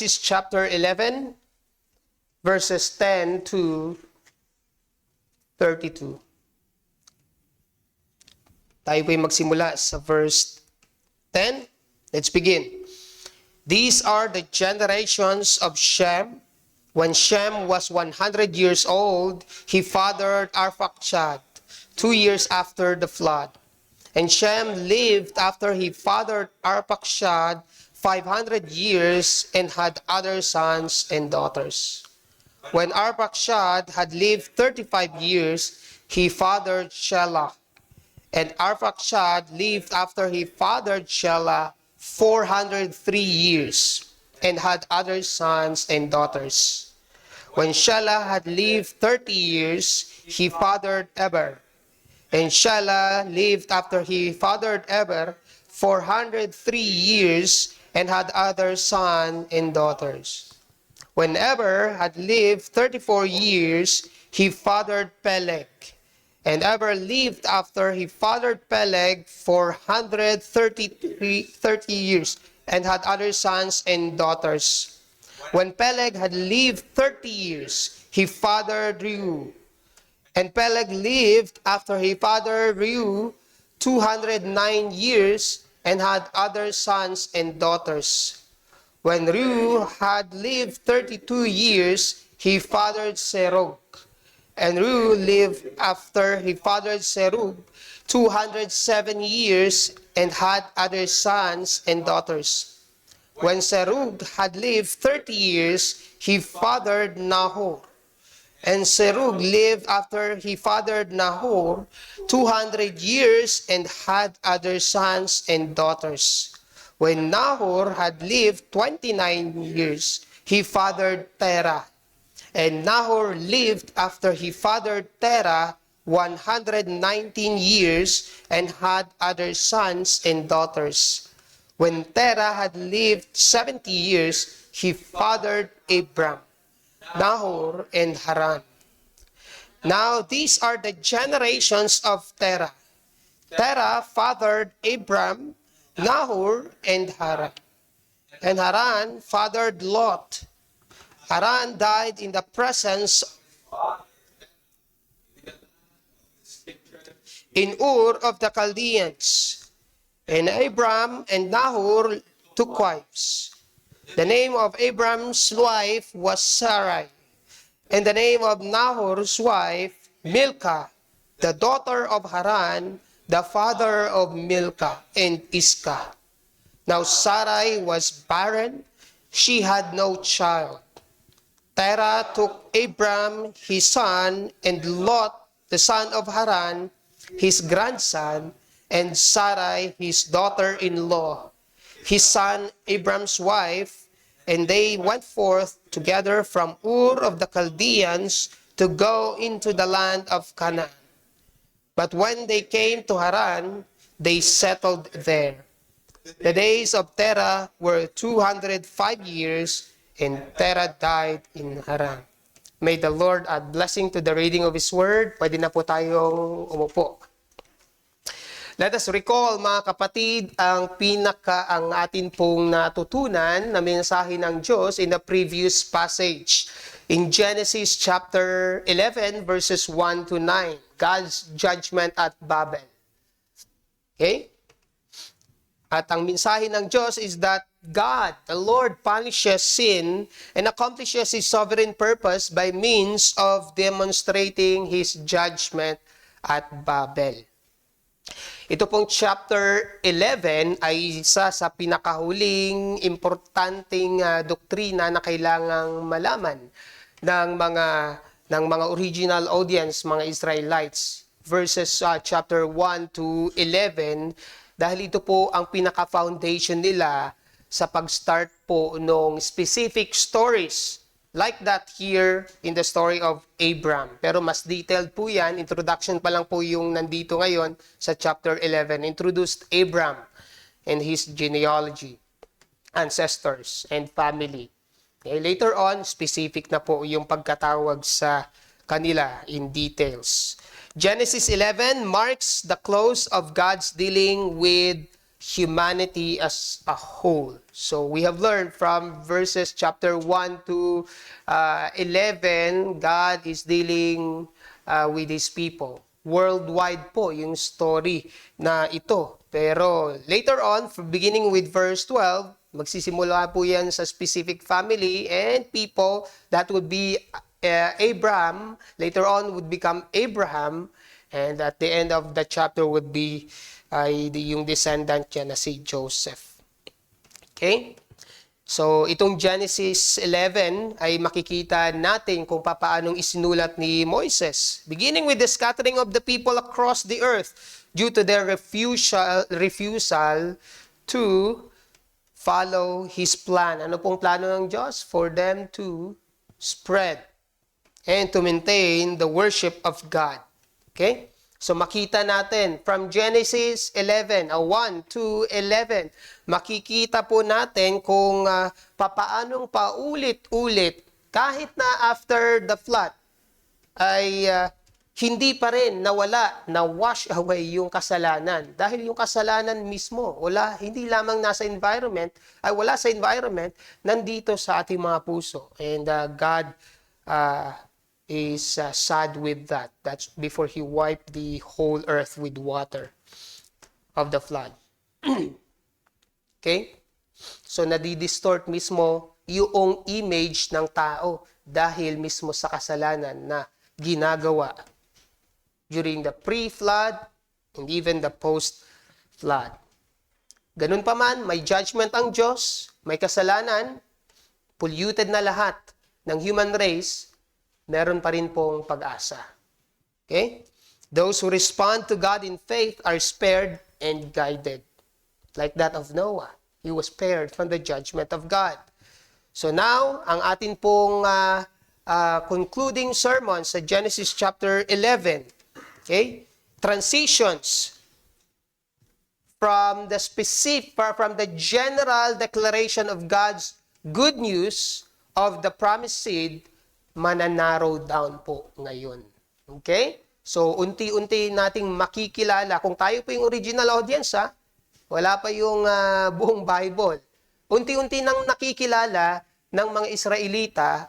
Genesis chapter 11, verses 10 to 32. Tayo po'y magsimula sa verse 10. Let's begin. These are the generations of Shem. When Shem was 100 years old, he fathered Arphaxad 2 years after the flood. And Shem lived after he fathered Arphaxad 500 years and had other sons and daughters. When Arphaxad had lived 35 years, he fathered Shelah. And Arphaxad lived after he fathered Shelah 403 years and had other sons and daughters. When Shelah had lived 30 years, he fathered Eber. And Shelah lived after he fathered Eber 403 years and had other sons and daughters. When Eber had lived 34 years, he fathered Peleg. And Eber lived after he fathered Peleg 430 years and had other sons and daughters. When Peleg had lived 30 years, he fathered Reu. And Peleg lived after he fathered Reu 209 years and had other sons and daughters. When Reu had lived 32 years, he fathered Serug. And Reu lived after he fathered Serug 207 years and had other sons and daughters. When Serug had lived 30 years, he fathered Nahor. And Serug lived after he fathered Nahor 200 years and had other sons and daughters. When Nahor had lived 29 years, he fathered Terah. And Nahor lived after he fathered Terah 119 years and had other sons and daughters. When Terah had lived 70 years, he fathered Abram, Nahor, and Haran. Now these are the generations of Terah. Terah fathered Abram, Nahor, and Haran. And Haran fathered Lot. Haran died in the presence in Ur of the Chaldeans. And Abram and Nahor took wives. The name of Abram's wife was Sarai, and the name of Nahor's wife, Milcah, the daughter of Haran, the father of Milcah and Iscah. Now Sarai was barren, she had no child. Terah took Abram his son, and Lot the son of Haran his grandson, and Sarai his daughter-in-law, his son Abram's wife, and they went forth together from Ur of the Chaldeans to go into the land of Canaan. But when they came to Haran, they settled there. The days of Terah were 205 years, and Terah died in Haran. May the Lord add blessing to the reading of His Word. Pwede na po tayong umupo. Let us recall, mga kapatid, ang atin pong natutunan na mensahe ng Diyos in the previous passage. In Genesis chapter 11, verses 1 to 9, God's judgment at Babel. Okay? At ang mensahe ng Diyos is that God, the Lord, punishes sin and accomplishes His sovereign purpose by means of demonstrating His judgment at Babel. Ito pong chapter 11 ay isa sa pinakahuling importanteng doktrina na kailangang malaman ng mga original audience, mga Israelites, verses chapter 1 to 11, dahil ito po ang pinaka-foundation nila sa pag-start po ng specific stories like that here in the story of Abram. Pero mas detailed po yan. Introduction pa lang po yung nandito ngayon sa chapter 11. Introduced Abram and his genealogy, ancestors, and family. Okay, later on, specific na po yung pagkatawag sa kanila in details. Genesis 11 marks the close of God's dealing with humanity as a whole. So we have learned from verses chapter 1 to 11, God is dealing with His people. Worldwide po yung story na ito. Pero later on, beginning with verse 12, magsisimula po yan sa specific family and people that would be Abraham. Later on would become Abraham. And at the end of the chapter would be yung descendant niya na si Joseph. Okay? So, itong Genesis 11 ay makikita natin kung paanong isinulat ni Moises. Beginning with the scattering of the people across the earth due to their refusal to follow His plan. Ano pong plano ng Diyos? For them to spread and to maintain the worship of God. Okay? So makita natin from Genesis 11, 1 to 11, makikita po natin kung papaanong paulit-ulit kahit na after the flood ay hindi pa rin na-wash away yung kasalanan. Dahil yung kasalanan mismo, hindi lamang nasa environment, wala sa environment, nandito sa ating mga puso. And God is sad with that. That's before He wiped the whole earth with water of the flood. Okay? So, nadidistort mismo yung image ng tao dahil mismo sa kasalanan na ginagawa during the pre-flood and even the post-flood. Ganun pa man, may judgment ang Diyos, may kasalanan, polluted na lahat ng human race, meron pa rin pong pag-asa. Okay? Those who respond to God in faith are spared and guided. Like that of Noah. He was spared from the judgment of God. So now, ang atin pong concluding sermon sa Genesis chapter 11. Okay? Transitions from the general declaration of God's good news of the promised seed, mananarrow down po ngayon. Okay? So, unti-unti nating makikilala. Kung tayo po yung original audience, wala pa yung buong Bible. Unti-unti nang nakikilala ng mga Israelita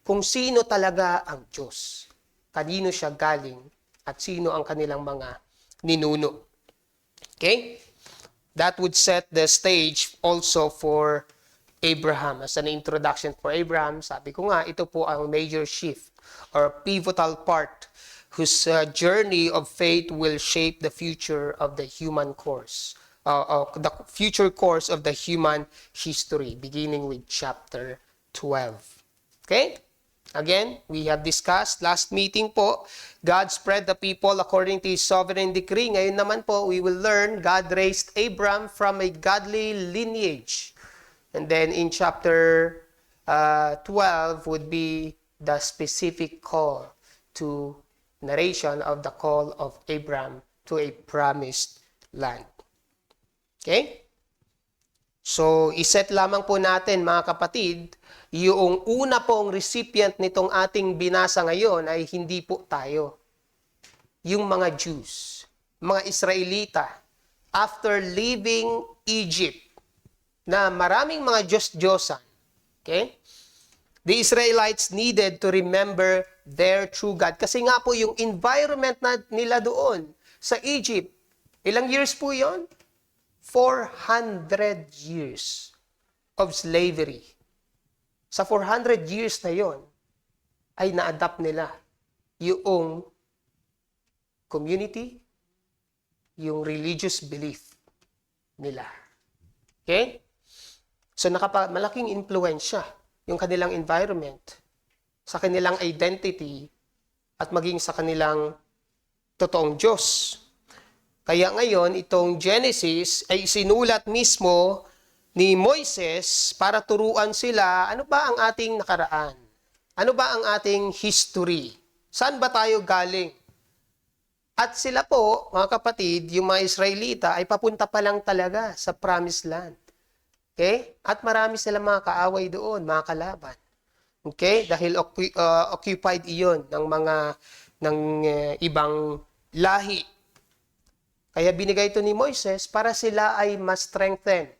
kung sino talaga ang Diyos. Kanino siya galing at sino ang kanilang mga ninuno. Okay? That would set the stage also for Abraham. As an introduction for Abraham, sabi ko nga, ito po ang major shift or pivotal part whose journey of faith will shape the future of the human course, the future course of the human history, beginning with chapter 12. Okay? Again, we have discussed last meeting po, God spread the people according to His sovereign decree. Ngayon naman po, we will learn God raised Abraham from a godly lineage. And then in chapter 12 would be the specific call to narration of the call of Abraham to a promised land. Okay? So, iset lamang po natin mga kapatid, yung una pong recipient nitong ating binasa ngayon ay hindi po tayo. Yung mga Jews, mga Israelita, after leaving Egypt, na maraming mga Diyos-Diyosan. Okay? The Israelites needed to remember their true God. Kasi nga po yung environment nila doon sa Egypt, ilang years po yon? 400 years of slavery. Sa 400 years na yon, ay na-adapt nila yung community, yung religious belief nila. Okay? So malaking impluwensya yung kanilang environment sa kanilang identity at maging sa kanilang totoong Diyos. Kaya ngayon, itong Genesis ay sinulat mismo ni Moises para turuan sila ano ba ang ating nakaraan? Ano ba ang ating history? Saan ba tayo galing? At sila po, mga kapatid, yung mga Israelita ay papunta pa lang talaga sa Promised Land. Okay? At marami silang mga kaaway doon, mga kalaban. Okay? Dahil occupied iyon ng ibang lahi. Kaya binigay ito ni Moises para sila ay mas strengthen.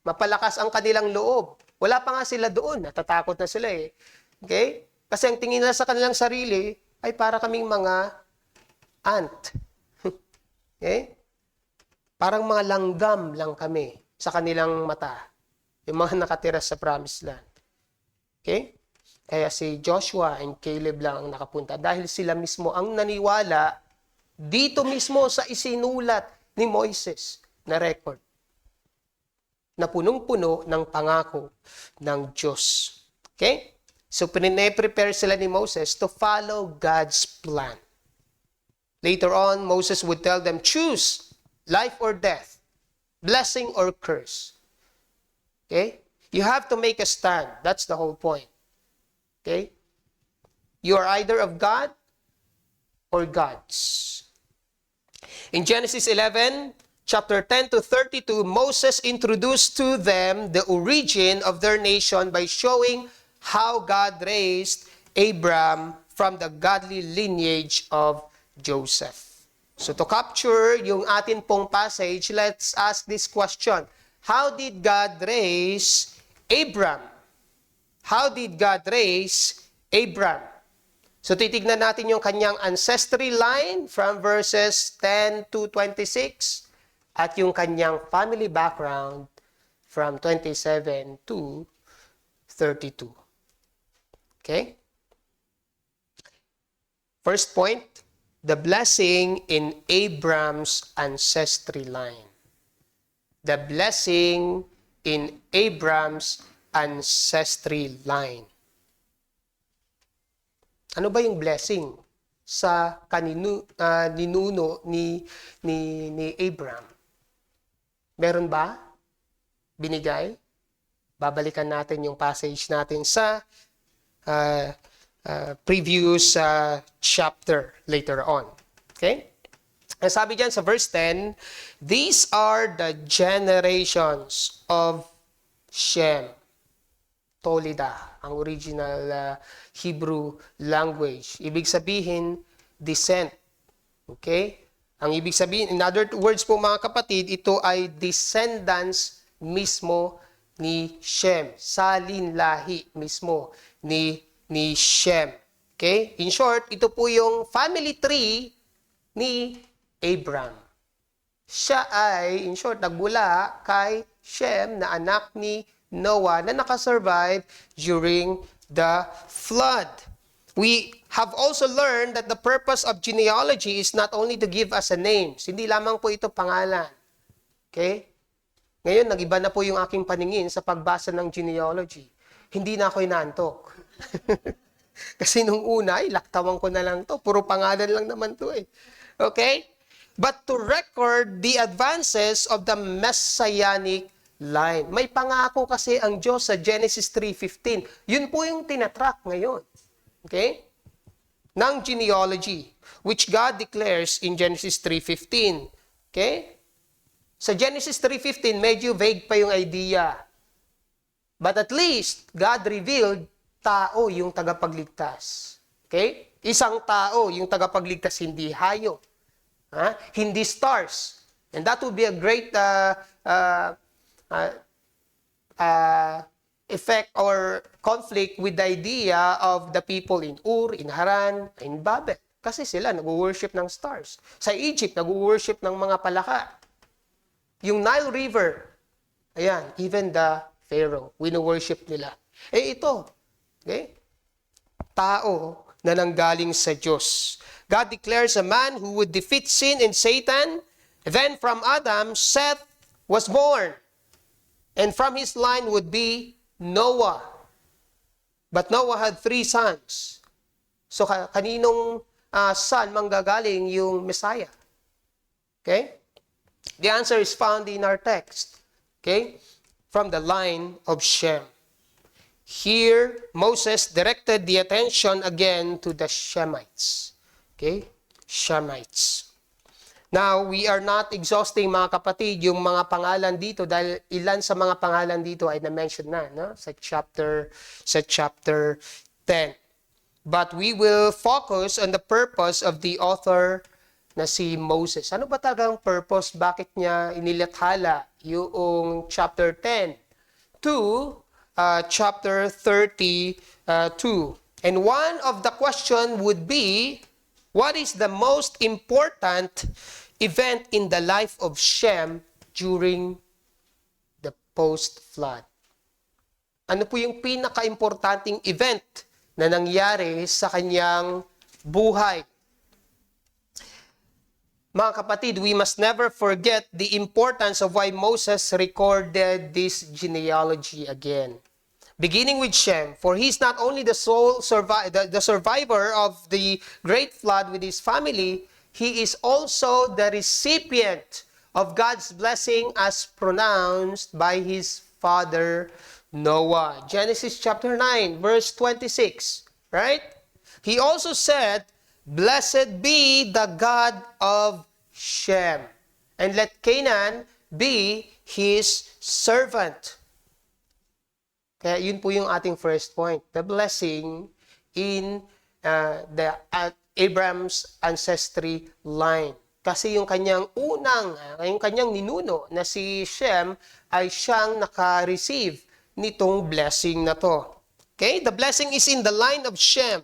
Mapalakas ang kanilang loob. Wala pa nga sila doon. Natatakot na sila eh. Okay? Kasi ang tingin nila sa kanilang sarili ay para kaming mga ant. Okay? Parang mga langgam lang kami sa kanilang mata. Yung mga nakatira sa promised land. Okay? Kaya si Joshua and Caleb lang ang nakapunta dahil sila mismo ang naniwala dito mismo sa isinulat ni Moises na record na punong-puno ng pangako ng Diyos. Okay? So, prepare sila ni Moses to follow God's plan. Later on, Moses would tell them, choose life or death, blessing or curse. Okay? You have to make a stand. That's the whole point. Okay? You are either of God or God's. In Genesis 11, chapter 10 to 32, Moses introduced to them the origin of their nation by showing how God raised Abram from the godly lineage of Joseph. So to capture yung atin pong passage, let's ask this question. How did God raise Abram? How did God raise Abram? So titignan natin yung kanyang ancestry line from verses 10 to 26 at yung kanyang family background from 27 to 32. Okay? First point, the blessing in Abram's ancestry line. The blessing in Abram's ancestry line. Ano ba yung blessing sa ninuno ni Abram? Meron ba? Binigay? Babalikan natin yung passage natin sa previous chapter later on. Okay? Ang sabi dyan sa verse 10, these are the generations of Shem. Tolida, ang original Hebrew language. Ibig sabihin, descent. Okay? Ang ibig sabihin, in other words po mga kapatid, ito ay descendants mismo ni Shem. Salinlahi mismo ni Shem. Okay? In short, ito po yung family tree ni Abram. Siya ay, in short, nagmula kay Shem na anak ni Noah na nakasurvive during the flood. We have also learned that the purpose of genealogy is not only to give us a name. Hindi lamang po ito pangalan. Okay? Ngayon, nag-iba na po yung aking paningin sa pagbasa ng genealogy. Hindi na ako inaantok. Kasi nung una, laktawan ko na lang to. Puro pangalan lang naman to eh. Okay? But to record the advances of the messianic line. May pangako kasi ang Diyos sa Genesis 3:15. Yun po yung tinatrack ngayon. Okay? Ng genealogy, which God declares in Genesis 3:15. Okay? Sa Genesis 3:15, medyo vague pa yung idea. But at least, God revealed tao yung tagapagligtas. Okay? Isang tao yung tagapagligtas, hindi hayop. Hindi stars. And that would be a great effect or conflict with the idea of the people in Ur, in Haran, in Babel. Kasi sila nag-worship ng stars. Sa Egypt, nag-worship ng mga palaka. Yung Nile River, ayan, even the Pharaoh, wino-worship nila. Eh ito, okay? Tao na nanggaling sa Diyos. God declares a man who would defeat sin and Satan. Then from Adam, Seth was born. And from his line would be Noah. But Noah had 3 sons. So kaninong son manggagaling yung Messiah? Okay? The answer is found in our text. Okay? From the line of Shem. Here, Moses directed the attention again to the Shemites. Okay? Shemites. Now, we are not exhausting mga kapatid yung mga pangalan dito dahil ilan sa mga pangalan dito ay na-mention na no? sa chapter 10. But we will focus on the purpose of the author na si Moses. Ano ba talagang purpose? Bakit niya inilathala yung chapter 10 to chapter 32? And one of the question would be, what is the most important event in the life of Shem during the post-flood? Ano po yung pinaka-importanting event na nangyari sa kanyang buhay? Mga kapatid, we must never forget the importance of why Moses recorded this genealogy again. Beginning with Shem, for he is not only the survivor of the great flood with his family, he is also the recipient of God's blessing as pronounced by his father Noah. Genesis chapter 9, verse 26, right? He also said, "Blessed be the God of Shem, and let Canaan be his servant." Kaya yun po yung ating first point. The blessing in Abraham's ancestry line. Kasi yung kanyang yung kanyang ninuno na si Shem ay siyang naka-receive nitong blessing na to. Okay? The blessing is in the line of Shem.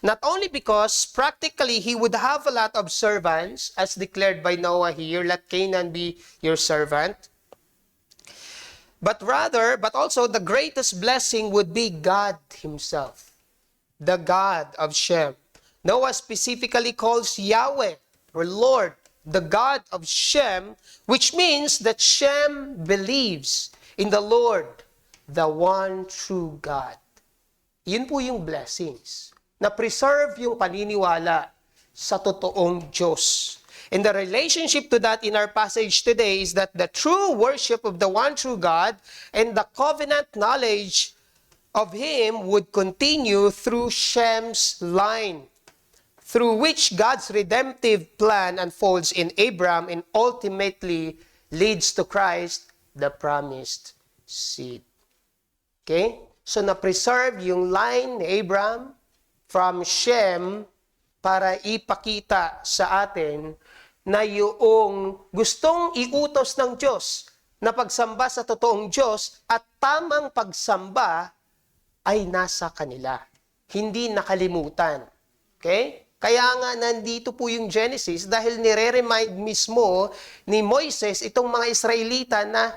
Not only because practically he would have a lot of servants, as declared by Noah here, let Canaan be your servant. But also the greatest blessing would be God himself, the God of Shem. Noah specifically calls Yahweh, or Lord, the God of Shem, which means that Shem believes in the Lord, the one true God. Yun po yung blessings. Na-preserve yung paniniwala sa totoong Diyos. And the relationship to that in our passage today is that the true worship of the one true God and the covenant knowledge of Him would continue through Shem's line, through which God's redemptive plan unfolds in Abraham and ultimately leads to Christ, the promised seed. Okay? So na-preserve yung line ni Abraham from Shem para ipakita sa atin na yung gustong iutos ng Diyos na pagsamba sa totoong Diyos at tamang pagsamba ay nasa kanila. Hindi nakalimutan. Okay? Kaya nga nandito po yung Genesis dahil nire-remind mismo ni Moises itong mga Israelita na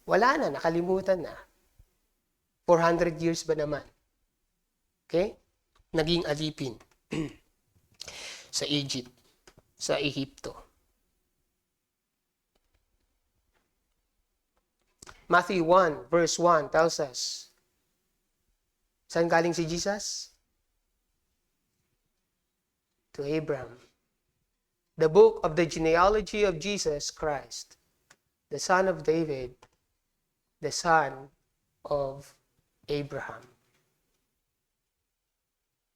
wala na, nakalimutan na. 400 years ba naman? Okay? Naging alipin sa Egypt, sa Ehipto. Matthew 1 verse 1 tells us, saan galing si Jesus? To Abraham. The book of the genealogy of Jesus Christ, the son of David, the son of Abraham.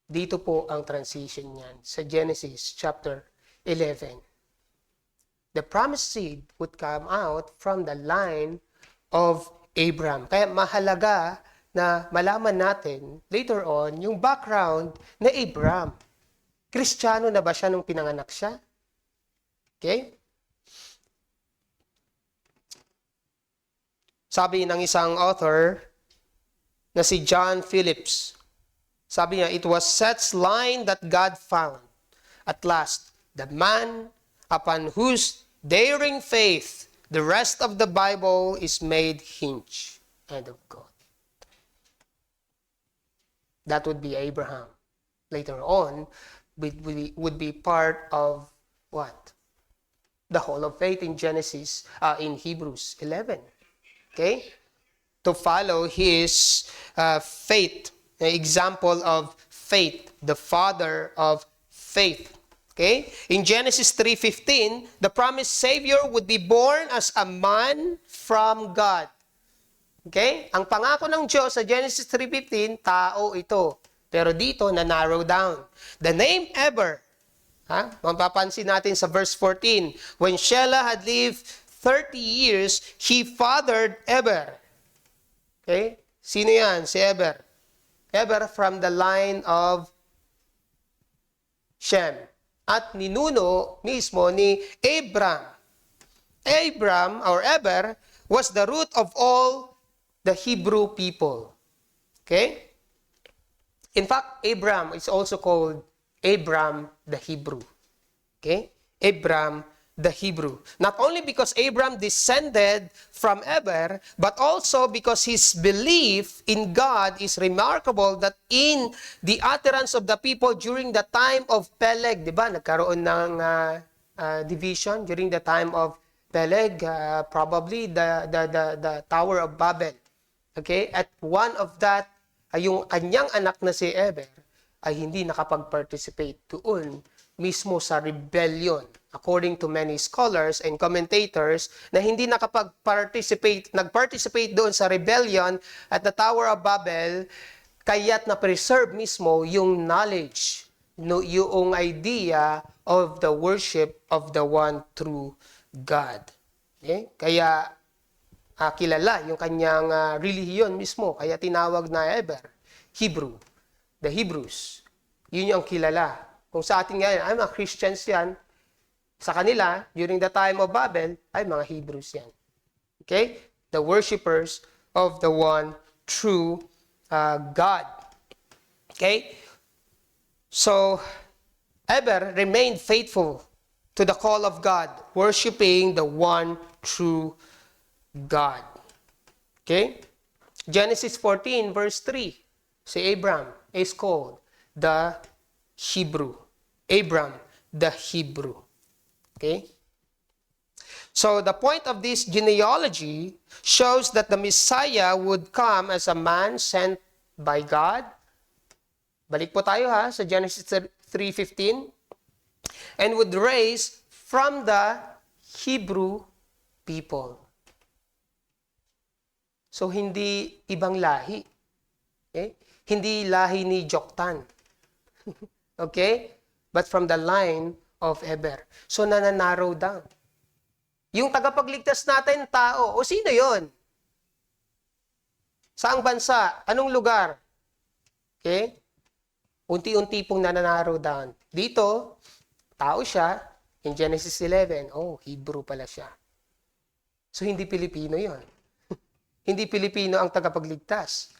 Dito po ang transition niyan sa Genesis chapter 11. The promised seed would come out from the line of Abraham. Kaya mahalaga na malaman natin later on yung background na Abraham. Kristiyano na ba siya nung pinanganak siya? Okay? Sabi ng isang author na si John Phillips, sabi niya, it was such line that God found. At last, the man upon whose daring faith the rest of the Bible is made hinge. End of God. That would be Abraham. Later on, would be part of what? The whole of faith in Genesis, in Hebrews 11. Okay? To follow his faith. An example of faith, the father of faith. Okay? In Genesis 3:15, the promised Savior would be born as a man from God. Okay? Ang pangako ng Diyos sa Genesis 3:15, tao ito. Pero dito, na-narrow down. The name Eber, mapapansin natin sa verse 14, when Shelah had lived 30 years, he fathered Eber. Okay? Sino yan? Si Eber. Eber from the line of Shem. at ninuno mismo ni Abram. Abram, or Eber, was the root of all the Hebrew people. Okay? In fact, Abram is also called Abram the Hebrew. Okay? Abram the Hebrew. Not only because Abram descended from Eber, but also because his belief in God is remarkable, that in the utterance of the people during the time of Peleg, di ba? Nagkaroon ng division during the time of Peleg, probably the Tower of Babel. Okay? At one of that, yung kanyang anak na si Eber ay hindi nakapag-participate doon mismo sa rebellion, according to many scholars and commentators, na hindi nagparticipate doon sa rebellion at the Tower of Babel, kaya't na-preserve mismo yung knowledge, yung idea of the worship of the one true God. Okay? Kaya kilala yung kanyang relihiyon mismo, kaya tinawag na Eber, Hebrew, the Hebrews. Yun yung kilala. Kung sa atin ngayon, ay mga Christians yan, sa kanila, during the time of Babel, ay mga Hebrews yan. Okay? The worshipers of the one true God. Okay? So, Eber remained faithful to the call of God, worshiping the one true God. Okay? Genesis 14 verse 3, si Abram is called the Hebrew. Abram, the Hebrew. Okay? So the point of this genealogy shows that the Messiah would come as a man sent by God. Balik po tayo sa Genesis 3:15. And would raise from the Hebrew people. So hindi ibang lahi. Okay? Hindi lahi ni Joktan. Okay? But from the line of Eber. So nananarrow down. Yung tagapagligtas natin, tao. O sino yon? Saang bansa? Anong lugar? Okay? Unti-unti pong nananarrow down. Dito, tao siya. In Genesis 11, Hebrew pala siya. So hindi Pilipino yon. Hindi Pilipino ang tagapagligtas.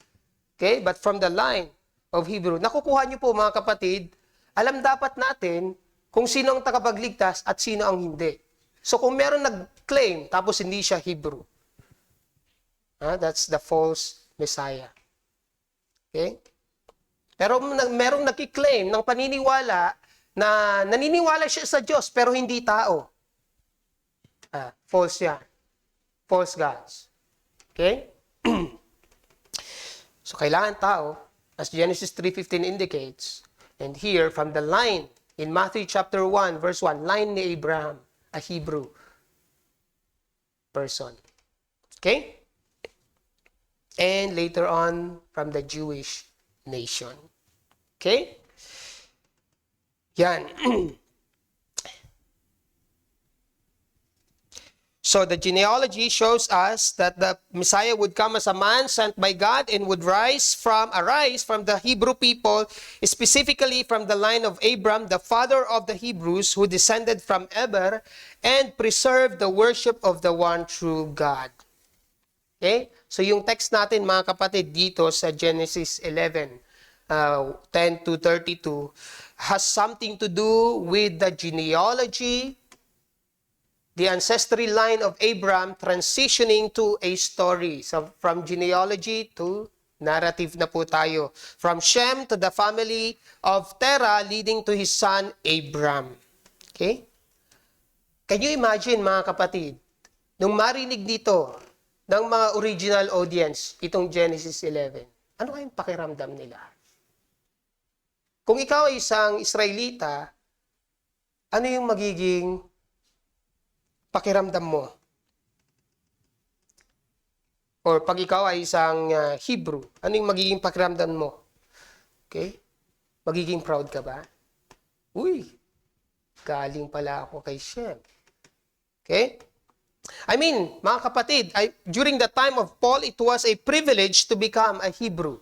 Okay? But from the line of Hebrew. Nakukuha niyo po mga kapatid, alam dapat natin kung sino ang tagapagligtas at sino ang hindi. So kung meron nag-claim tapos hindi siya Hebrew, that's the false Messiah. Okay? Pero merong nag-claim ng paniniwala na naniniwala siya sa Diyos pero hindi tao. False yan. False gods. Okay? So kailangan tao, as Genesis 3:15 indicates, and here from the line in Matthew chapter 1 verse 1, line ni Abraham, a Hebrew person. Okay? And later on from the Jewish nation. Okay? Yan. So the genealogy shows us that the Messiah would come as a man sent by God and would arise from the Hebrew people, specifically from the line of Abram, the father of the Hebrews, who descended from Eber, and preserved the worship of the one true God. Okay? So yung text natin mga kapatid dito sa Genesis 11, 10 to 32, has something to do with the genealogy, the ancestry line of Abram transitioning to a story. So from genealogy to narrative na po tayo. From Shem to the family of Terah leading to his son Abram. Okay? Can you imagine mga kapatid, nung marinig dito ng mga original audience, itong Genesis 11, ano kayong pakiramdam nila? Kung ikaw ay isang Israelita, ano yung magiging pakiramdam mo? Or pag ikaw ay isang Hebrew, ano yung magiging pakiramdam mo? Okay? Magiging proud ka ba? Uy, galing pala ako kay Shem. Okay? I mean, mga kapatid, during the time of Paul, it was a privilege to become a Hebrew.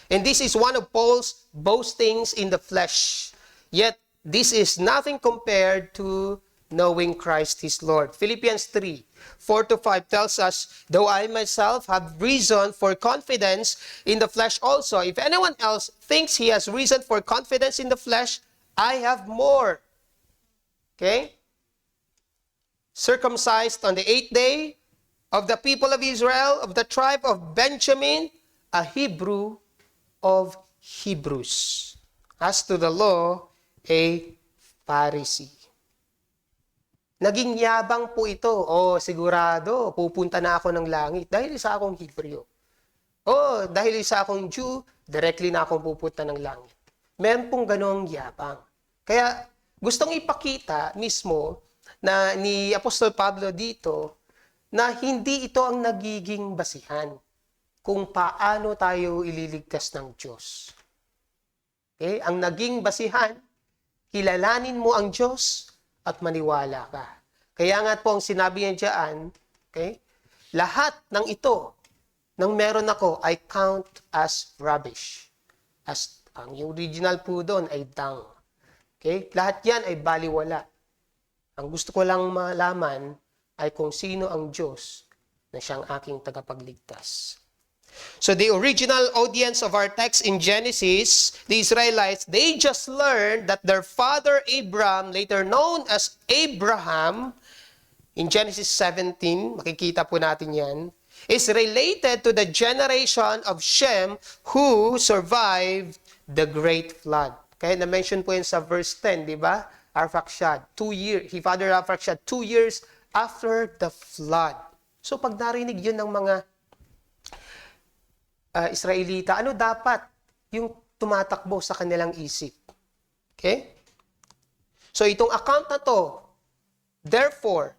And this is one of Paul's boastings in the flesh. Yet, this is nothing compared to knowing Christ his Lord. Philippians 3:4-5 tells us, though I myself have reason for confidence in the flesh also, if anyone else thinks he has reason for confidence in the flesh, I have more. Okay? Circumcised on the 8th day, of the people of Israel, of the tribe of Benjamin, a Hebrew of Hebrews. As to the law, a Pharisee. Naging yabang po ito. Sigurado, pupunta na ako ng langit dahil isa akong Hebreo. Dahil isa akong Jew, directly na akong pupunta ng langit. Meron pong ganong yabang. Kaya gustong ipakita mismo na ni Apostol Pablo dito na hindi ito ang nagiging basihan kung paano tayo ililigtas ng Diyos. Okay? Ang naging basihan, kilalanin mo ang Diyos at maniwala ka. Kaya nga po ang sinabi niya diyan, okay? Lahat ng ito, ng meron ako, I count as rubbish. As ang original po doon ay dung. Okay? Lahat yan ay baliwala. Ang gusto ko lang malaman ay kung sino ang Diyos na siyang aking tagapagligtas. So the original audience of our text in Genesis, the Israelites, they just learned that their father Abraham, later known as Abraham, in Genesis 17, makikita po natin yan, is related to the generation of Shem who survived the great flood. Kaya na-mention po yan sa verse 10, di ba? Arphaxad, 2 years, he fathered Arphaxad 2 years after the flood. So pag narinig yun ng mga Israelita, ano dapat yung tumatakbo sa kanilang isip? Okay? So itong account na to, therefore,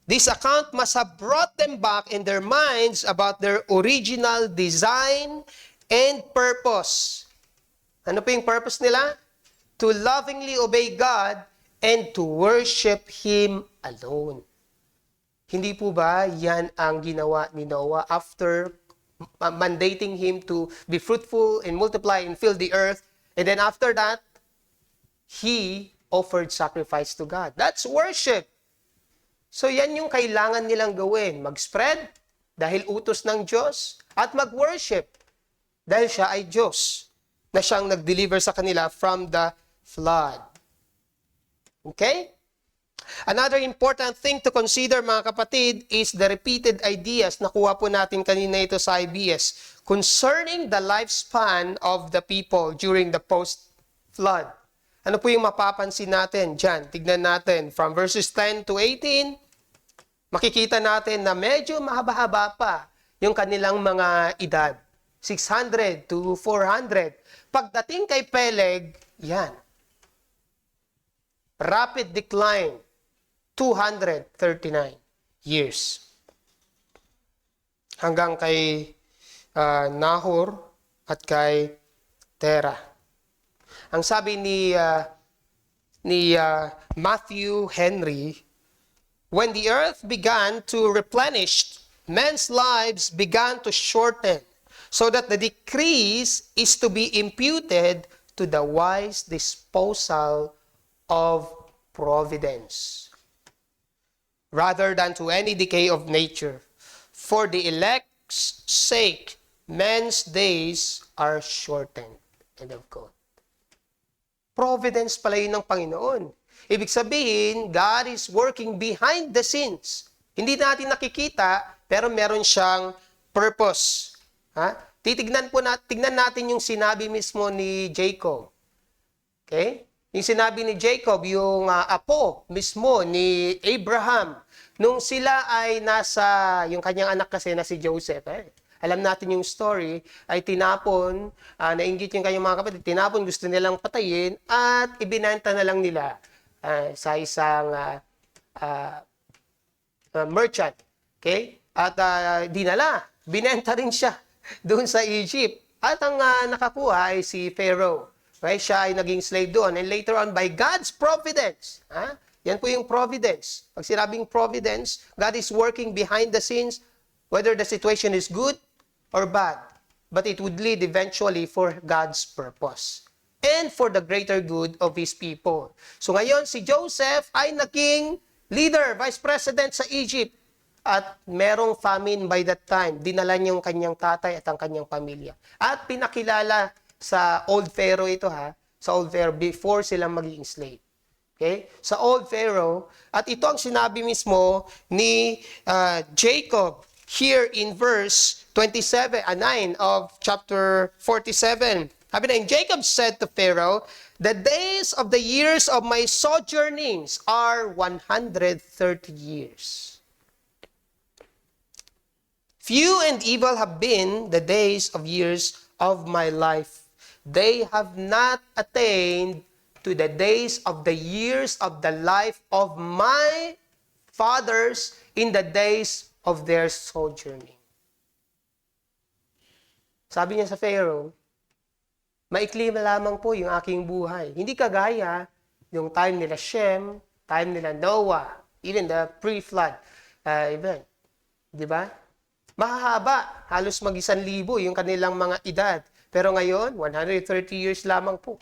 this account must have brought them back in their minds about their original design and purpose. Ano po yung purpose nila? To lovingly obey God and to worship Him alone. Hindi po ba yan ang ginawa ni Noah after mandating him to be fruitful and multiply and fill the earth? And then after that, he offered sacrifice to God. That's worship. So yan yung kailangan nilang gawin. Mag-spread dahil utos ng Diyos at mag-worship dahil siya ay Diyos na siyang nag-deliver sa kanila from the flood. Okay? Another important thing to consider, mga kapatid, is the repeated ideas. Nakuha po natin kanina ito sa IBS concerning the lifespan of the people during the post-flood. Ano po yung mapapansin natin dyan? Tignan natin from verses 10 to 18. Makikita natin na medyo mahaba-haba pa yung kanilang mga edad. 600 to 400. Pagdating kay Peleg, yan. Rapid decline. 239 years. Hanggang kay Nahor at kay Terah. Ang sabi ni Matthew Henry, when the earth began to replenish, men's lives began to shorten, so that the decrease is to be imputed to the wise disposal of providence, rather than to any decay of nature. For the elect's sake, men's days are shortened. End of quote. Providence pala yun ng Panginoon. Ibig sabihin, God is working behind the scenes. Hindi natin nakikita, pero meron siyang purpose. Tignan natin yung sinabi mismo ni Jacob. Okay? Yung sinabi ni Jacob, yung apo mismo ni Abraham, nung sila ay yung kanyang anak kasi na si Joseph, alam natin yung story, ay tinapon, nainggit yung kanyang mga kapatid, tinapon, gusto nilang patayin, at ibinenta na lang nila sa isang merchant. Okay? At dinala, binenta rin siya doon sa Egypt. At ang nakakuha ay si Pharaoh. Okay? Siya ay naging slave doon. And later on, by God's providence, yan po yung providence. Pag sinabing providence, God is working behind the scenes, whether the situation is good or bad. But it would lead eventually for God's purpose. and for the greater good of His people. So ngayon, si Joseph ay naging leader, vice president sa Egypt. At merong famine by that time. Dinala niya yung kanyang tatay at ang kanyang pamilya. At pinakilala sa old Pharaoh ito sa old Pharaoh before sila maging slave. Okay? Sa old Pharaoh, at ito ang sinabi mismo ni Jacob here in verse 9 of chapter 47. Sabi na, and Jacob said to Pharaoh, the days of the years of my sojournings are 130 years. Few and evil have been the days of years of my life. They have not attained to the days of the years of the life of my fathers in the days of their sojourning. Sabi niya sa Pharaoh, maikli lamang po yung aking buhay. Hindi kagaya yung time nila Shem, time nila Noah, even the pre-flood event. Di ba? Mahahaba, halos mag-1,000 yung kanilang mga edad. Pero ngayon, 130 years lamang po.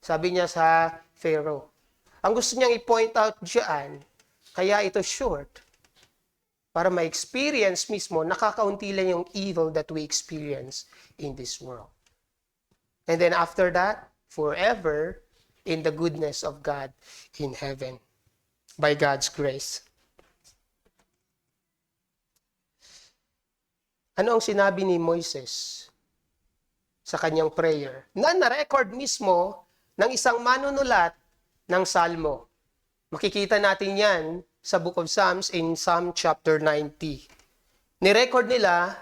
Sabi niya sa Pharaoh. Ang gusto niyang i-point out diyan, kaya ito short, para ma-experience mismo, nakakaunti lang yung evil that we experience in this world. And then after that, forever in the goodness of God in heaven, by God's grace. Ano ang sinabi ni Moises sa kanyang prayer? Na-record mismo ng isang manunulat ng Salmo. Makikita natin yan sa Book of Psalms in Psalm chapter 90. Ni-record nila,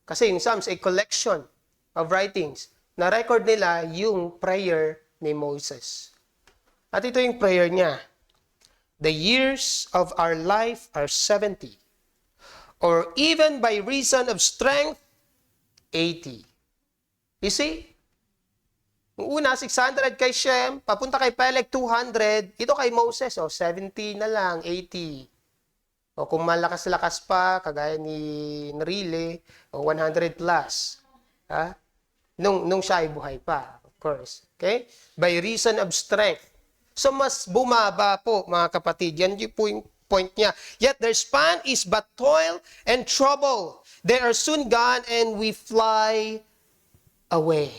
kasi yung Psalms ay collection of writings, na-record nila yung prayer ni Moses. At ito yung prayer niya. The years of our life are 70. Or even by reason of strength, 80. You see? Yung una, 600 kay Shem, papunta kay Peleg, 200. Ito kay Moses, 70 na lang, 80. O kung malakas-lakas pa, kagaya ni Nerile, 100 plus. Nung siya ay buhay pa, of course. Okay? By reason of strength. So, mas bumaba po, mga kapatid. Yan po yung point niya. Yet their span is but toil and trouble. They are soon gone and we fly away.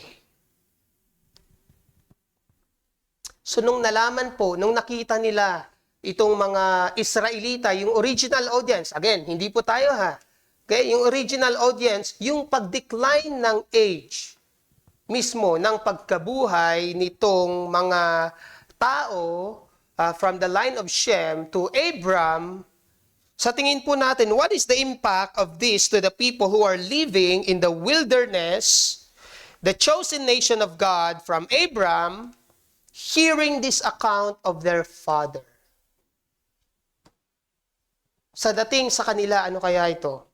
So nung nalaman po, nung nakita nila itong mga Israelita, yung original audience, again, hindi po tayo okay, yung original audience, yung pag-decline ng age mismo, ng pagkabuhay nitong mga tao, from the line of Shem to Abram, sa tingin po natin, what is the impact of this to the people who are living in the wilderness, the chosen nation of God from Abram, hearing this account of their father? Sa dating sa kanila, ano kaya ito?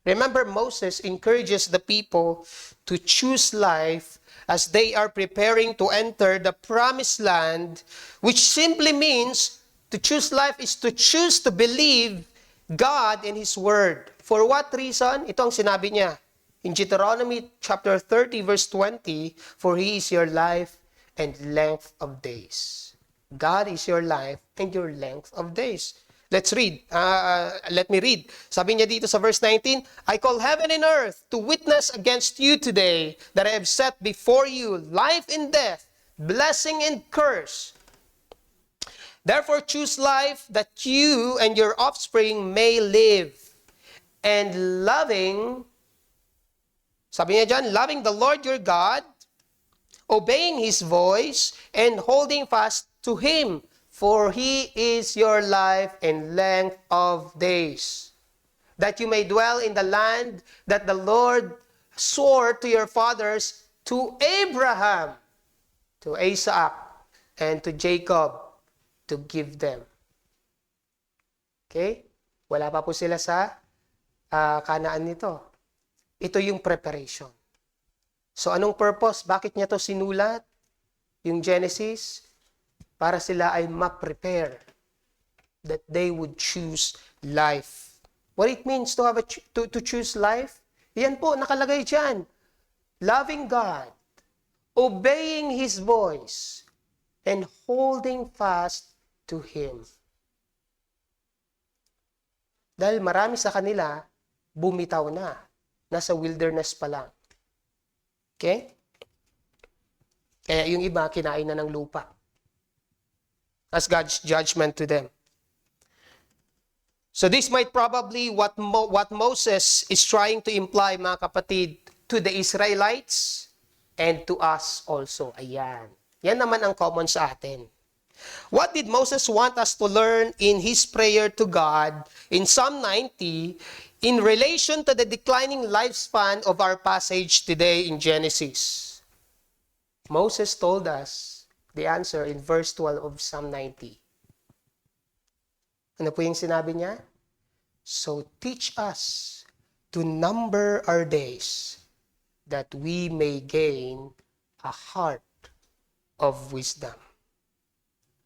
Remember, Moses encourages the people to choose life as they are preparing to enter the promised land, which simply means to choose life is to choose to believe God and His Word. For what reason? Ito ang sinabi niya in Deuteronomy chapter 30 verse 20, for He is your life and length of days. God is your life and your length of days. Let's read. Let me read. Sabi niya dito sa verse 19, I call heaven and earth to witness against you today that I have set before you life and death, blessing and curse. Therefore choose life that you and your offspring may live. And loving, sabi niya dyan, loving the Lord your God, obeying His voice, and holding fast to Him. For He is your life and length of days, that you may dwell in the land that the Lord swore to your fathers, to Abraham, to Isaac, and to Jacob, to give them. Okay? Wala pa po sila sa Kanaan nito. Ito yung preparation. So anong purpose? Bakit niya to sinulat? Yung Genesis? Para sila ay ma-prepare that they would choose life. What it means to have to choose life? Yan po, nakalagay dyan. Loving God, obeying His voice, and holding fast to Him. Dahil marami sa kanila, bumitaw na. Nasa wilderness pa lang. Okay? Kaya yung iba, kinain na ng lupa. As God's judgment to them. So this might probably what Moses is trying to imply, mga kapatid, to the Israelites and to us also. Ayan. Yan naman ang common sa atin. What did Moses want us to learn in his prayer to God in Psalm 90 in relation to the declining lifespan of our passage today in Genesis? Moses told us the answer in verse 12 of Psalm 90. Ano po yung sinabi niya? So teach us to number our days that we may gain a heart of wisdom.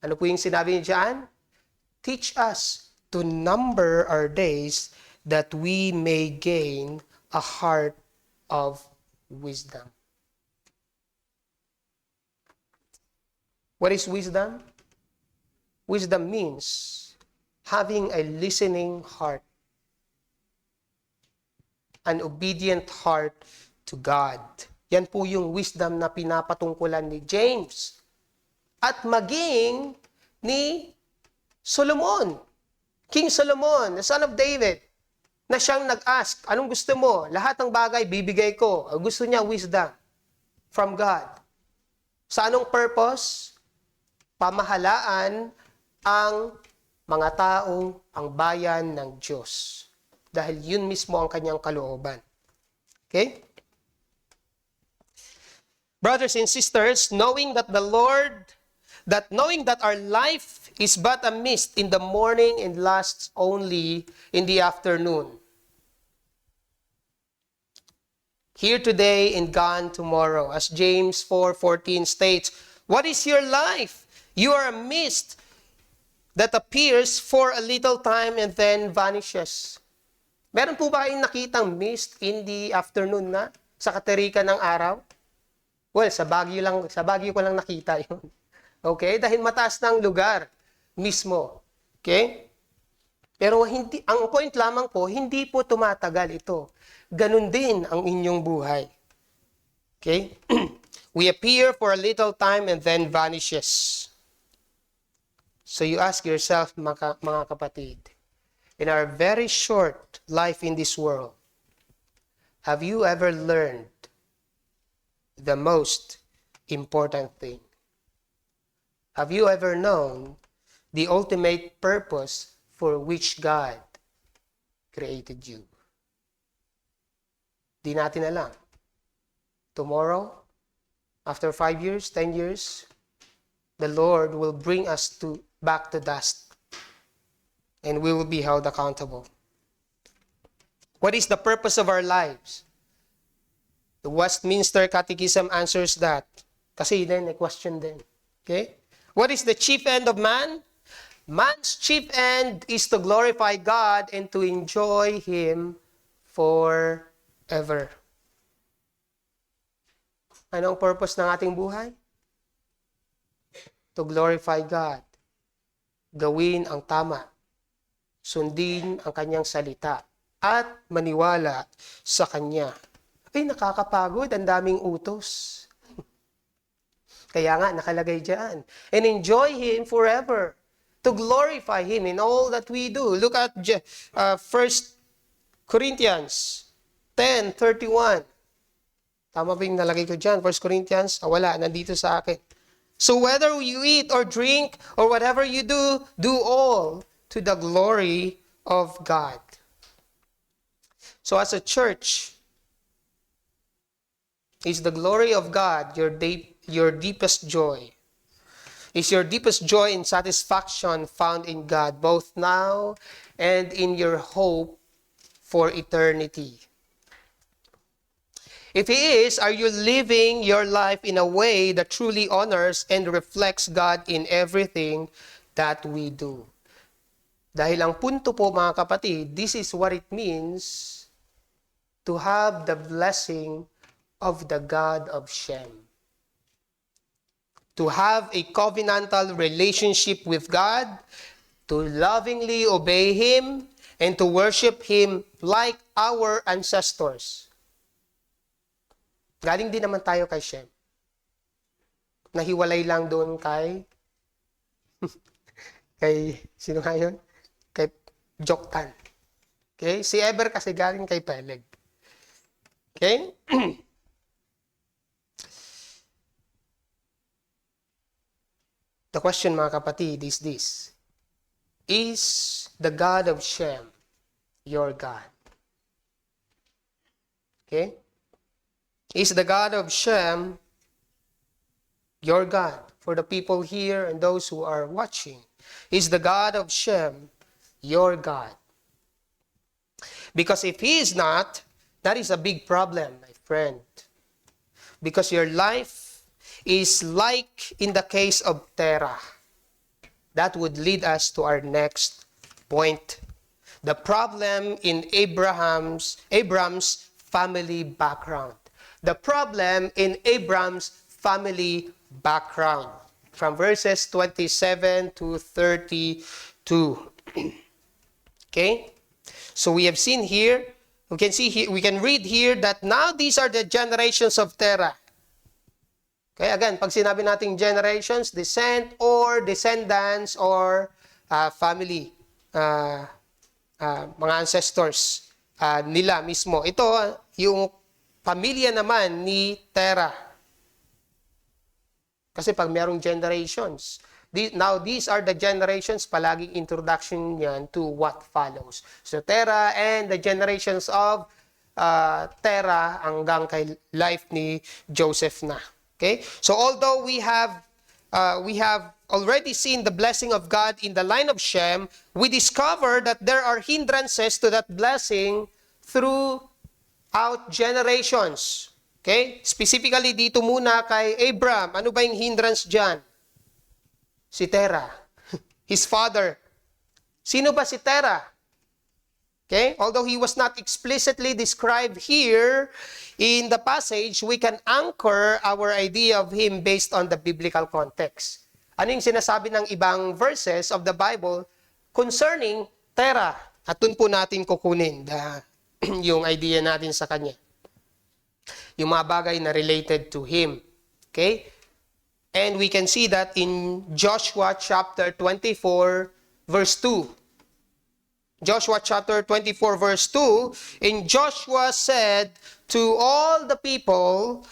Ano po yung sinabi niya dyan? Teach us to number our days that we may gain a heart of wisdom. What is wisdom? Wisdom means having a listening heart, an obedient heart to God. Yan po yung wisdom na pinapatungkulan ni James. At maging ni Solomon, King Solomon, the son of David, na siyang nag-ask, anong gusto mo? Lahat ng bagay bibigay ko. Gusto niya wisdom from God. Sa anong purpose? Pamahalaan ang mga tao, ang bayan ng Diyos. Dahil yun mismo ang kanyang kalooban. Okay? Brothers and sisters, knowing that our life is but a mist in the morning and lasts only in the afternoon. Here today and gone tomorrow. As James 4:14 states, what is your life? You are a mist that appears for a little time and then vanishes. Meron po ba kayong nakitang mist in the afternoon na? Sa katirikan ng araw? Well, sa Baguio ko lang nakita yun. Okay? Dahil mataas ng lugar mismo. Okay? Pero ang point lamang po, hindi po tumatagal ito. Ganun din ang inyong buhay. Okay? We appear for a little time and then vanishes. So you ask yourself, mga kapatid, in our very short life in this world, have you ever learned the most important thing? Have you ever known the ultimate purpose for which God created you? Di natin alam. Tomorrow, after 5 years, 10 years, the Lord will bring us back to dust, and we will be held accountable. What is the purpose of our lives? The Westminster Catechism answers that. Kasi then, a question then. Okay? What is the chief end of man? Man's chief end is to glorify God and to enjoy Him forever. Ano ang purpose ng ating buhay? To glorify God. Gawin ang tama. Sundin ang kanyang salita. At maniwala sa kanya. Ay, nakakapagod. Ang daming utos. Kaya nga, nakalagay dyan. And enjoy Him forever. To glorify Him in all that we do. Look at 1 Corinthians 10:31. Tama ba yung nalagay ko dyan? 1 Corinthians? Wala, nandito sa akin. So whether you eat or drink or whatever you do, do all to the glory of God. So as a church, is the glory of God your deepest joy? Is your deepest joy and satisfaction found in God, both now and in your hope for eternity? If He is, are you living your life in a way that truly honors and reflects God in everything that we do? Dahil ang punto po, mga kapatid, this is what it means to have the blessing of the God of Shem. to have a covenantal relationship with God, to lovingly obey Him, and to worship Him like our ancestors. Galing din naman tayo kay Shem. Nahiwalay lang doon kay sino nga yun? Kay Joktan. Okay? Si Eber kasi galing kay Peleg. Okay? The question, mga kapatid, is this. Is the God of Shem your God? Okay? Is the God of Shem your God? For the people here and those who are watching, is the God of Shem your God? Because if He is not, that is a big problem, my friend. Because your life is like in the case of Terah. That would lead us to our next point. The problem in Abram's family background. The problem in Abram's family background. From verses 27 to 32. Okay? So we have seen here, we can see here, we can read here that now these are the generations of Terah. Okay, again, pag sinabi nating generations, descent or descendants or family, mga ancestors nila mismo. Ito, yung pamilya naman ni Terah. Kasi pag merong generations, now these are the generations, palaging introduction yan to what follows. So Terah and the generations of Terah hanggang kay life ni Joseph na. Okay? So although we have already seen the blessing of God in the line of Shem, we discover that there are hindrances to that blessing throughout generations. Okay? Specifically dito muna kay Abram, ano ba yung hindrance dyan? Si Terah, his father. Sino ba si Terah? Okay? Although he was not explicitly described here in the passage, we can anchor our idea of him based on the biblical context. Ano yung sinasabi ng ibang verses of the Bible concerning Terah? At dun po natin kukunin yung idea natin sa kanya. Yung mga bagay na related to him. Okay? And we can see that in Joshua chapter 24, verse 2. Joshua chapter 24, verse 2, and Joshua said to all the people,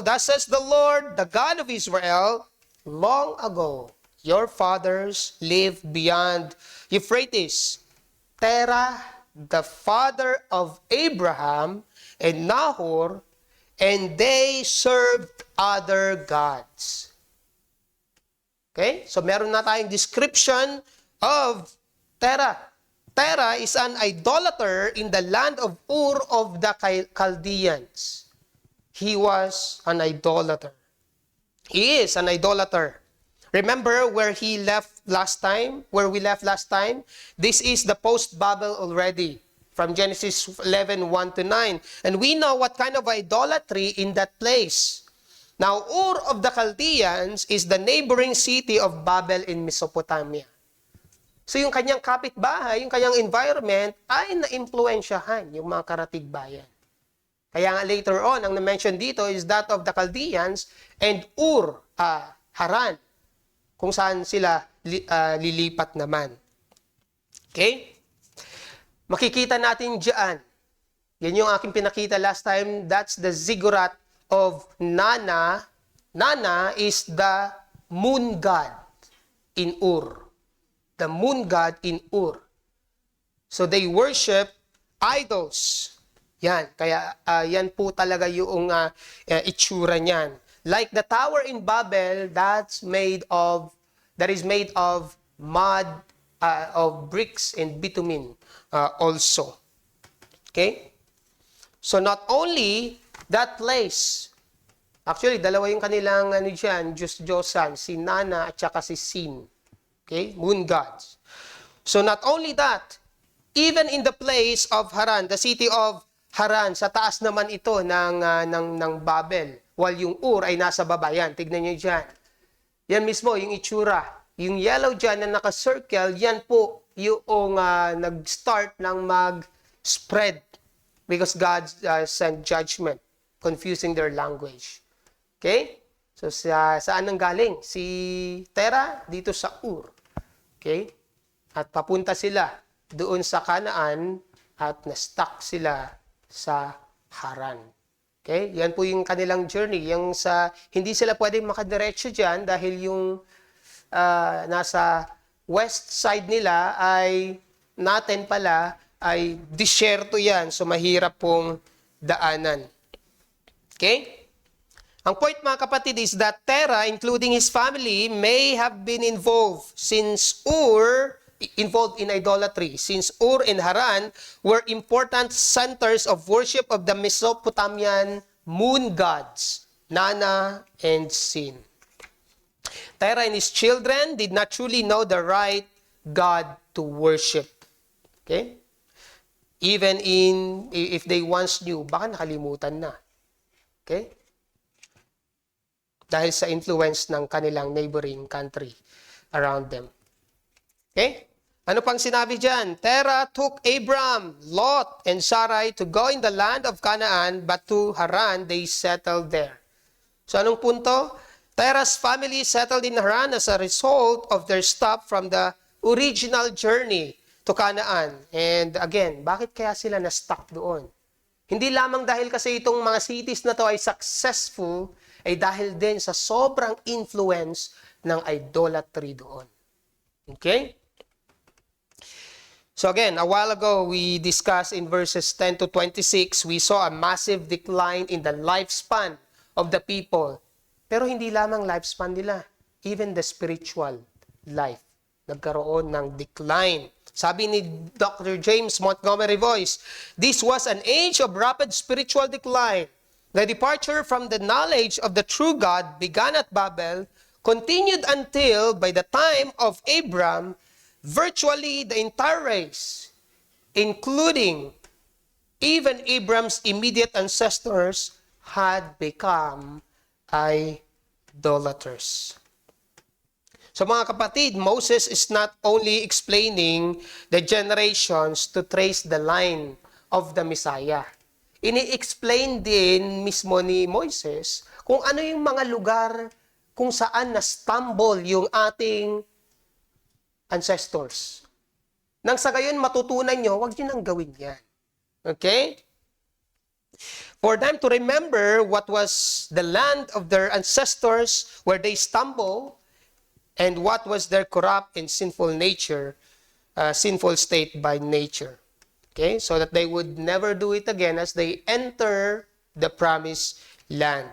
thus says the Lord, the God of Israel, long ago your fathers lived beyond Euphrates. Terah, the father of Abraham and Nahor, and they served other gods. Okay? So meron na tayong description of Terah. Terah is an idolater in the land of Ur of the Chaldeans. He was an idolater. He is an idolater. Remember where we left last time? This is the post-Babel already. From Genesis 11:1 to 9. And we know what kind of idolatry in that place. Now, Ur of the Chaldeans is the neighboring city of Babel in Mesopotamia. So yung kanyang kapitbahay, yung kanyang environment ay na-impluensyahan yung mga karatig bayan. Kaya nga later on, ang na-mention dito is that of the Chaldeans and Ur, Haran, kung saan sila lilipat naman. Okay? Makikita natin dyan. Yan yung aking pinakita last time. That's the ziggurat of Nana. Nana is the moon god in Ur. The moon god in Ur. So they worship idols. Yan. Kaya yan po talaga yung itsura niyan. Like the tower in Babel, that is made of mud, of bricks and bitumen also. Okay? So not only that place, actually dalawa yung kanilang Diyos-Diyosan, si Nana at saka si Sin. Okay? Moon gods. So not only that, even in the place of Haran, the city of Haran, sa taas naman ito ng Babel, while yung Ur ay nasa baba. Yan, tignan nyo dyan. Yan mismo, yung itsura. Yung yellow dyan na naka-circle, yan po yung nag-start ng mag-spread because God sent judgment, confusing their language. Okay? So, saan nang galing? Si Tera, dito sa Ur. Okay? At papunta sila doon sa Canaan at na-stuck sila sa Haran. Okay? Yan po yung kanilang journey. Yung hindi sila pwedeng makadiretso dyan dahil yung nasa west side nila ay natin pala ay disyerto yan. So, mahirap pong daanan. Okay? Ang point mga kapatid is that Terah, including his family, may have been involved in idolatry, since Ur and Haran were important centers of worship of the Mesopotamian moon gods, Nana and Sin. Terah and his children did not truly know the right God to worship. Okay? Even if they once knew, baka nakalimutan na. Okay? Dahil sa influence ng kanilang neighboring country around them. Okay? Ano pang sinabi dyan? Terah took Abram, Lot, and Sarai to go in the land of Canaan, but to Haran they settled there. So anong punto? Terah's family settled in Haran as a result of their stop from the original journey to Canaan. And again, bakit kaya sila na-stuck doon? Hindi lamang dahil kasi itong mga cities na to ay successful, ay dahil din sa sobrang influence ng idolatry doon. Okay? So again, a while ago, we discussed in verses 10 to 26, we saw a massive decline in the lifespan of the people. Pero hindi lamang lifespan nila, even the spiritual life nagkaroon ng decline. Sabi ni Dr. James Montgomery Boyce, this was an age of rapid spiritual decline. The departure from the knowledge of the true God began at Babel, continued until by the time of Abram, virtually the entire race, including even Abram's immediate ancestors, had become idolaters. So mga kapatid, Moses is not only explaining the generations to trace the line of the Messiah. Ini-explain din mismo ni Moises kung ano yung mga lugar kung saan na-stumble yung ating ancestors. Nang sa gayon matutunan nyo, huwag nyo nang gawin yan. Okay? For them to remember what was the land of their ancestors where they stumble and what was their corrupt and sinful nature, sinful state by nature. Okay? So that they would never do it again as they enter the promised land.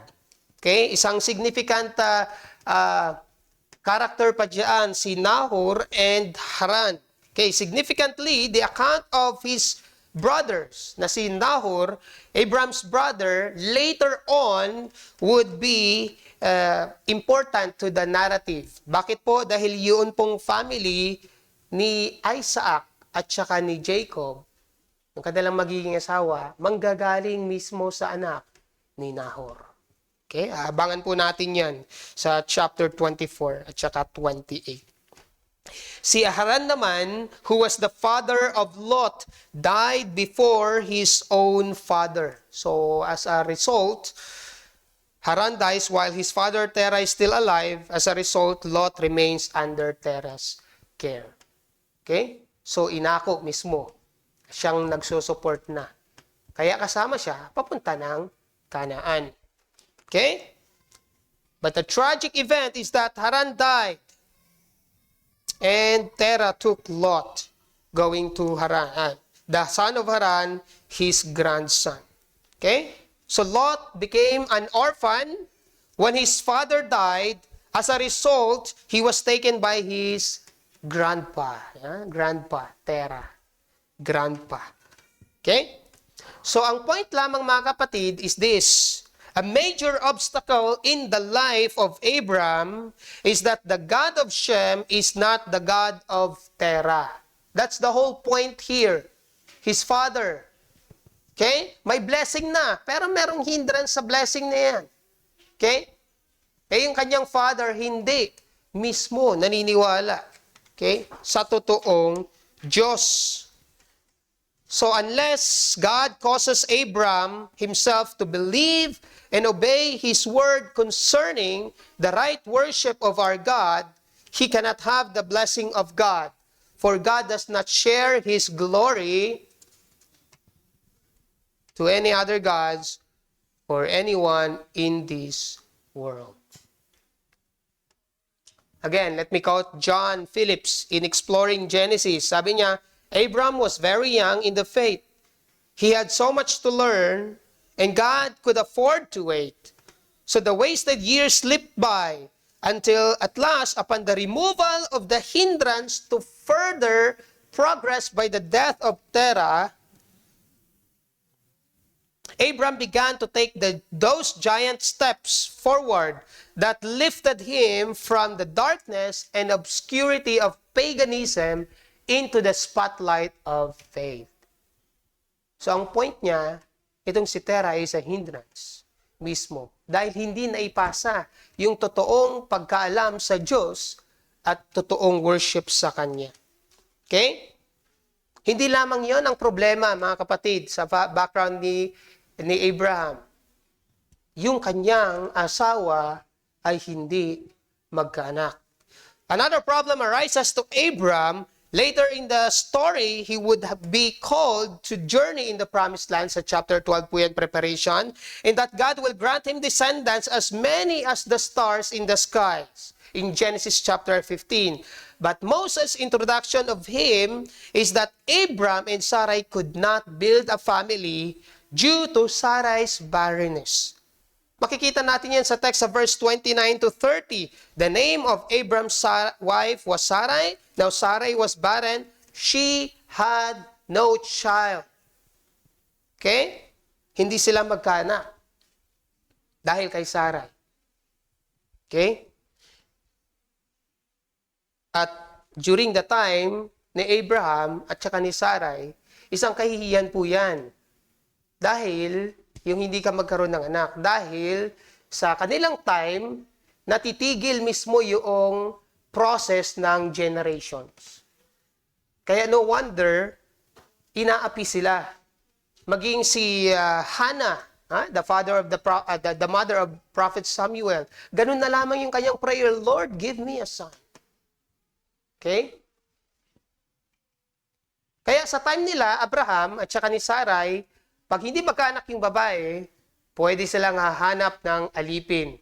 Okay? Isang significant character pa dyan, si Nahor and Haran. Okay? Significantly, the account of his brothers, na si Nahor, Abram's brother, later on would be important to the narrative. Bakit po? Dahil yun pong family ni Isaac at saka ni Jacob, ang kanilang magiging asawa, manggagaling mismo sa anak ni Nahor. Okay? Abangan po natin yan sa chapter 24 at saka 28. Si Haran naman, who was the father of Lot, died before his own father. So, as a result, Haran dies while his father Terah is still alive. As a result, Lot remains under Terah's care. Okay? So, inako mismo. Siyang nagsusupport na. Kaya kasama siya, papunta ng Canaan. Okay? But the tragic event is that Haran died. And Terah took Lot going to Haran. The son of Haran, his grandson. Okay? So Lot became an orphan when his father died. As a result, he was taken by his grandpa. Grandpa, Terah. Grandpa. Okay? So ang point lamang mga kapatid is this. A major obstacle in the life of Abram is that the God of Shem is not the God of Terah. That's the whole point here. His father. Okay? May blessing na, pero merong hindrance sa blessing na yan. Okay? Yung kanyang father, hindi mismo naniniwala. Okay? Sa totoong Diyos. So unless God causes Abram himself to believe and obey His word concerning the right worship of our God, he cannot have the blessing of God. For God does not share His glory to any other gods or anyone in this world. Again, let me quote John Phillips in Exploring Genesis. Sabi niya, Abram was very young in the faith. He had so much to learn, and God could afford to wait. So the wasted years slipped by until at last, upon the removal of the hindrance to further progress by the death of Terah, Abram began to take those giant steps forward that lifted him from the darkness and obscurity of paganism into the spotlight of faith. So ang point niya, itong si Terah ay sa hindrance mismo. Dahil hindi naipasa yung totoong pagkaalam sa Diyos at totoong worship sa Kanya. Okay? Hindi lamang yon ang problema, mga kapatid, sa background ni Abraham. Yung kanyang asawa ay hindi magkaanak. Another problem arises to Abram. Later in the story, he would be called to journey in the promised land sa chapter 12 po yan, preparation, and that God will grant him descendants as many as the stars in the skies in Genesis chapter 15. But Moses' introduction of him is that Abram and Sarai could not build a family due to Sarai's barrenness. Makikita natin yan sa text sa verse 29 to 30. The name of Abram's wife was Sarai. Now Sarai was barren. She had no child. Okay? Hindi sila magkaanak dahil kay Sarai. Okay? At during the time ni Abraham at saka ni Sarai, isang kahihiyan po yan. Dahil yung hindi ka magkaroon ng anak. Dahil sa kanilang time, natitigil mismo yung process ng generations. Kaya no wonder, inaapi sila. Maging si Hannah, the mother of Prophet Samuel, ganun na lamang yung kanyang prayer, Lord, give me a son. Okay? Kaya sa time nila, Abraham at saka ni Sarai, pag hindi magkaanak yung babae, pwede silang hahanap ng alipin.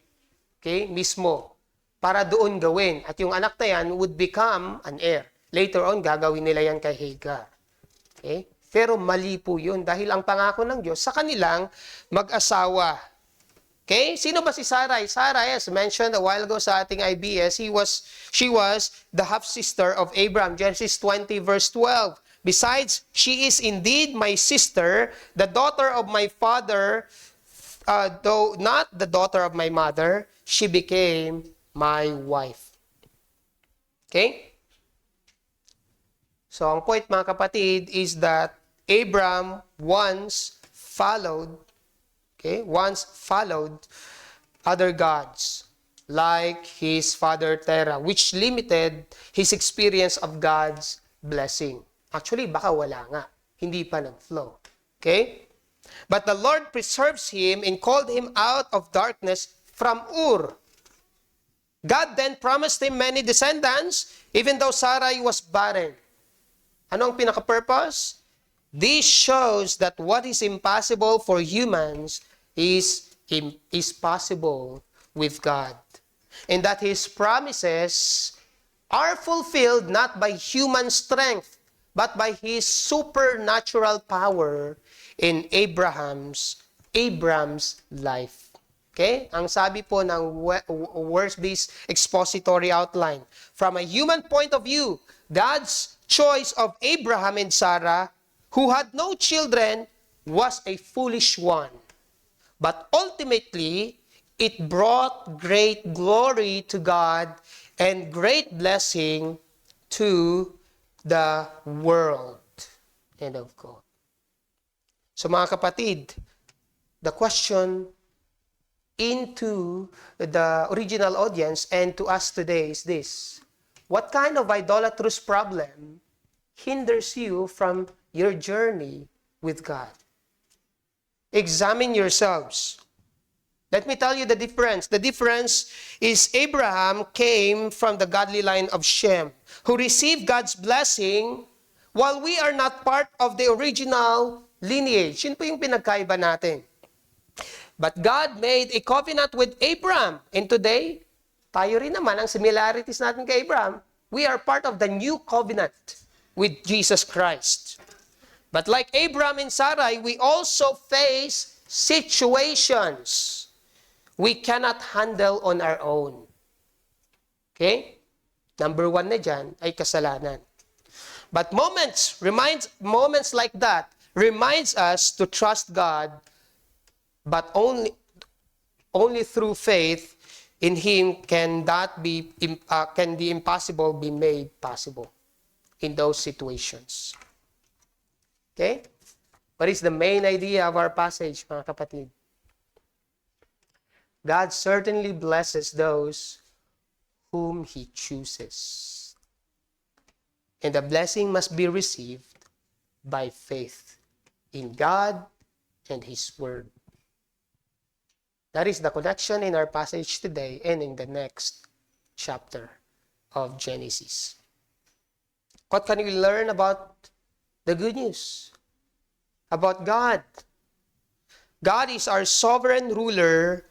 Okay? Mismo. Para doon gawin. At yung anak na yan would become an heir. Later on, gagawin nila yan kay Hagar. Okay? Pero mali po yun dahil ang pangako ng Diyos sa kanilang mag-asawa. Okay? Sino ba si Sarai? Sarai, as mentioned a while ago sa ating IBS, she was the half-sister of Abraham. Genesis 20 verse 12. Besides, she is indeed my sister, the daughter of my father, though not the daughter of my mother, she became my wife. Okay? So, ang point, mga kapatid, is that Abram once followed other gods, like his father Terah, which limited his experience of God's blessing. Actually, baka wala nga. Hindi pa nag-flow. Okay? But the Lord preserves him and called him out of darkness from Ur. God then promised him many descendants, even though Sarai was barren. Ano ang pinaka-purpose? This shows that what is impossible for humans is possible with God. And that His promises are fulfilled not by human strength, but by His supernatural power in Abraham's life. Okay? Ang sabi po ng words-based expository outline, from a human point of view, God's choice of Abraham and Sarah, who had no children, was a foolish one. But ultimately, it brought great glory to God and great blessing to the world. End of quote. So mga kapatid, the question into the original audience and to us today is this. What kind of idolatrous problem hinders you from your journey with God? Examine yourselves. Let me tell you the difference. The difference is Abraham came from the godly line of Shem, who received God's blessing while we are not part of the original lineage. Yun po yung pinagkaiba natin. But God made a covenant with Abraham. And today, tayo rin naman, ang similarities natin kay Abraham, we are part of the new covenant with Jesus Christ. But like Abraham and Sarai, we also face situations we cannot handle on our own. Okay? Number one na dyan ay kasalanan. But moments like that reminds us to trust God, but only through faith in Him can the impossible be made possible in those situations. Okay? What is the main idea of our passage, mga kapatid? God certainly blesses those whom He chooses. And the blessing must be received by faith in God and His Word. That is the connection in our passage today and in the next chapter of Genesis. What can we learn about the good news? About God. God is our sovereign ruler,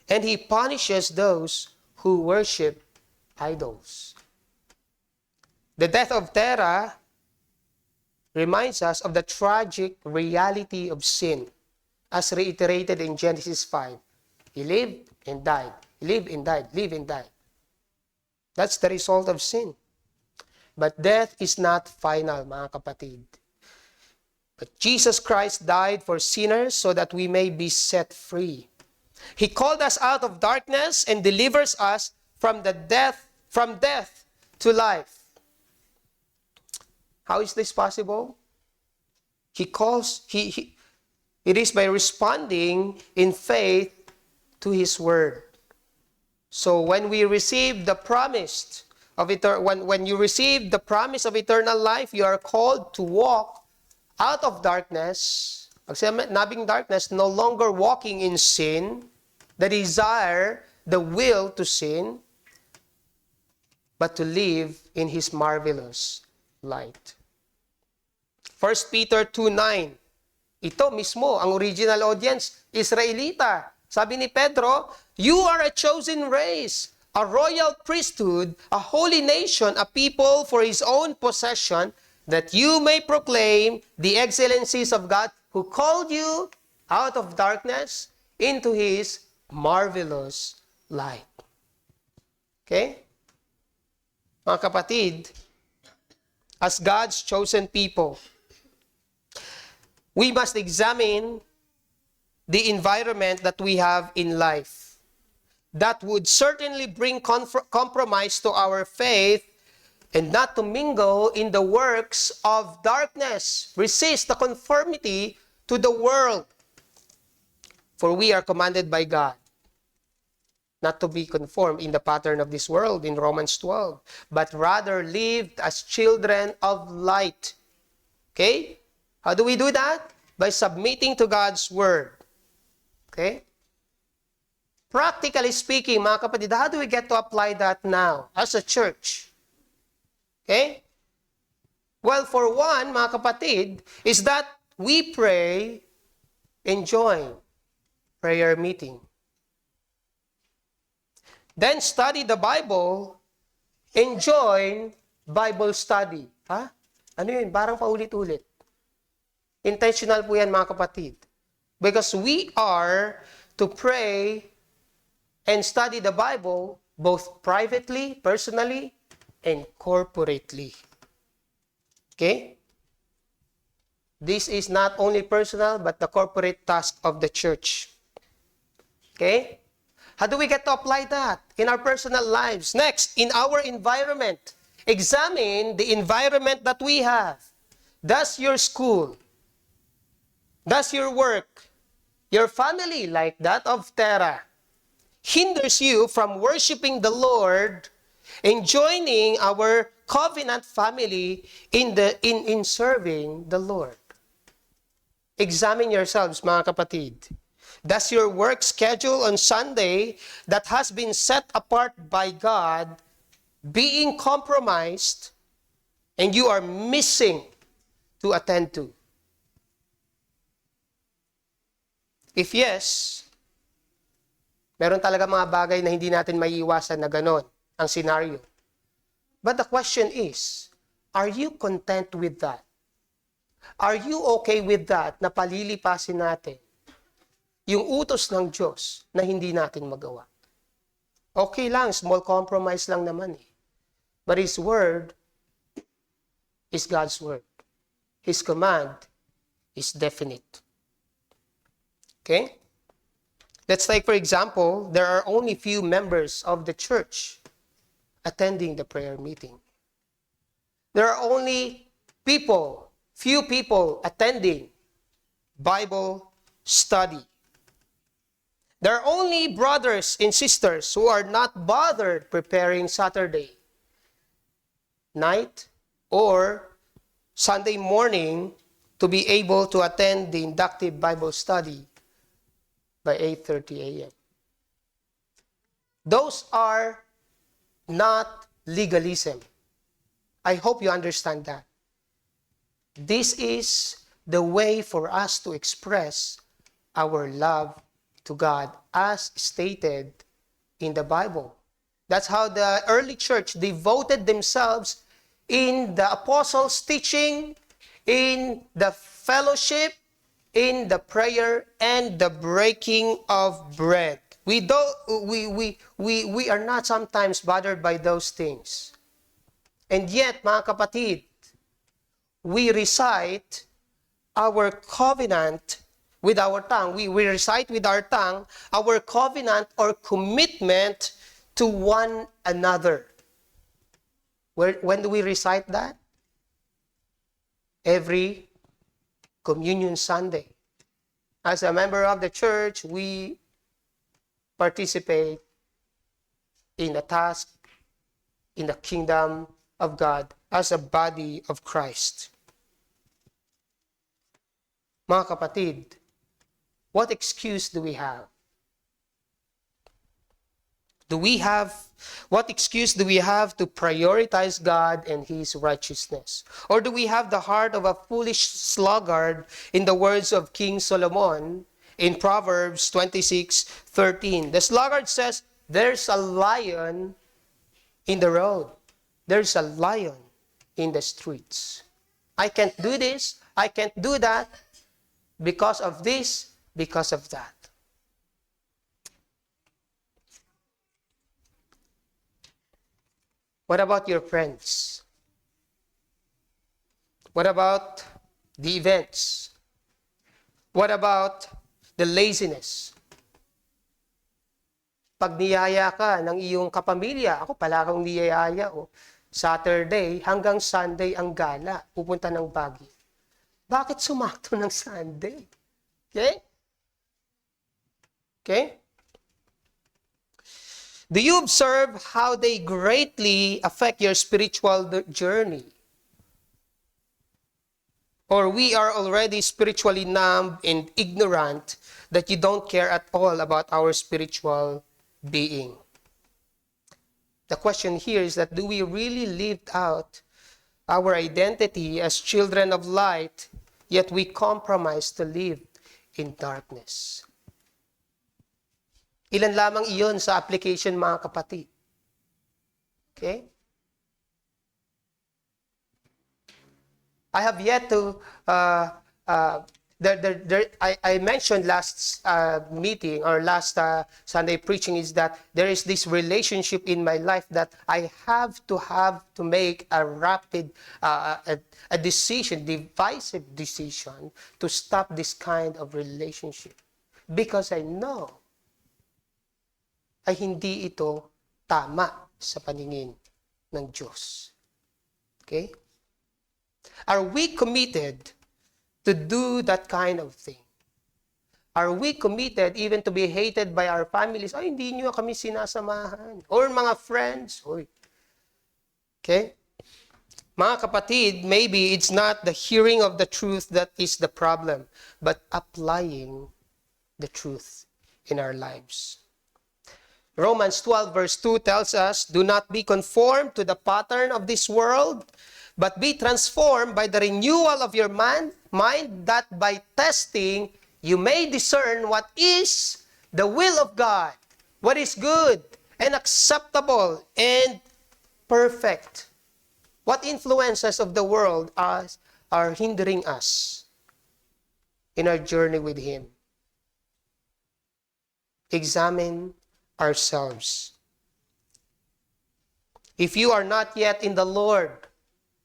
and He punishes those who worship idols. The death of Terah reminds us of the tragic reality of sin, as reiterated in Genesis 5. He lived and died. He lived and died. Lived and died. That's the result of sin. But death is not final, mga kapatid. But Jesus Christ died for sinners so that we may be set free. He called us out of darkness and delivers us from death to life. How is this possible? It is by responding in faith to His Word. So when we receive the promise of when you receive the promise of eternal life, you are called to walk out of darkness. Pag sinabing darkness, no longer walking in sin, the desire, the will to sin, but to live in His marvelous light. 1 Peter 2:9. Ito mismo, ang original audience, Israelita. Sabi ni Pedro, you are a chosen race, a royal priesthood, a holy nation, a people for His own possession, that you may proclaim the excellencies of God who called you out of darkness into His marvelous light. Okay? Mga kapatid, as God's chosen people, we must examine the environment that we have in life. That would certainly bring compromise to our faith, and not to mingle in the works of darkness. Resist the conformity to the world. For we are commanded by God not to be conformed in the pattern of this world in Romans 12, but rather live as children of light. Okay? How do we do that? By submitting to God's Word. Okay? Practically speaking, mga kapatid, how do we get to apply that now as a church? Okay? Well, for one, mga kapatid, is that we pray and join prayer meeting. Then study the Bible and join Bible study. Ha? Ano yun? Parang paulit-ulit. Intentional po yan, mga kapatid. Because we are to pray and study the Bible both privately, personally, and corporately. Okay? This is not only personal, but the corporate task of the church. Okay? How do we get to apply that in our personal lives? Next, in our environment. Examine the environment that we have. Does your school, does your work, your family like that of Terah, hinders you from worshiping the Lord and joining our covenant family in serving the Lord. Examine yourselves, mga kapatid. Does your work schedule on Sunday that has been set apart by God being compromised and you are missing to attend to? If yes, meron talaga mga bagay na hindi natin maiiwasan na ganon ang scenario. But the question is, are you content with that? Are you okay with that na palilipasin natin yung utos ng Diyos na hindi natin magawa? Okay lang, small compromise lang naman eh. But His Word is God's Word. His command is definite. Okay? Let's take, for example, there are only few members of the church attending the prayer meeting. There are only few people attending Bible study. There are only brothers and sisters who are not bothered preparing Saturday night or Sunday morning to be able to attend the inductive Bible study by 8:30 a.m. Those are not legalism. I hope you understand that. This is the way for us to express our love to God as stated in the Bible. That's how the early church devoted themselves in the apostles' teaching, in the fellowship, in the prayer, and the breaking of bread. We are not sometimes bothered by those things. And yet, mga kapatid, we recite our covenant with our tongue. We recite with our tongue our covenant or commitment to one another. When do we recite that? Every Communion Sunday. As a member of the church, we participate in a task in the kingdom of God as a body of Christ. Mga kapatid, what excuse do we have? What excuse do we have to prioritize God and His righteousness? Or do we have the heart of a foolish sluggard, in the words of King Solomon in Proverbs 26:13? The sluggard says, there's a lion in the road. There's a lion in the streets. I can't do this. I can't do that because of this, because of that. What about your friends? What about the events? What about the laziness? Pag niyaya ka ng iyong kapamilya, ako pala akong niyaya, Saturday hanggang Sunday ang gala, pupunta ng Baguio. Bakit sumakto ng Sunday? Okay? Okay? Do you observe how they greatly affect your spiritual journey? Or we are already spiritually numb and ignorant that you don't care at all about our spiritual being? The question here is that do we really live out our identity as children of light, yet we compromise to live in darkness? Ilan lamang iyon sa application, mga kapatid. Okay? I have yet to, I mentioned last meeting or last Sunday preaching is that there is this relationship in my life that I have to make a rapid, a decision, divisive decision to stop this kind of relationship. Because I know ay hindi ito tama sa paningin ng Diyos. Okay? Are we committed to do that kind of thing? Are we committed even to be hated by our families? Ay, hindi nyo kami sinasamahan. Or mga friends. Oy. Okay? Mga kapatid, maybe it's not the hearing of the truth that is the problem, but applying the truth in our lives. Romans 12 verse 2 tells us, do not be conformed to the pattern of this world, but be transformed by the renewal of your mind, that by testing you may discern what is the will of God, what is good and acceptable and perfect. What influences of the world are hindering us in our journey with Him? Examine ourselves. If you are not yet in the Lord,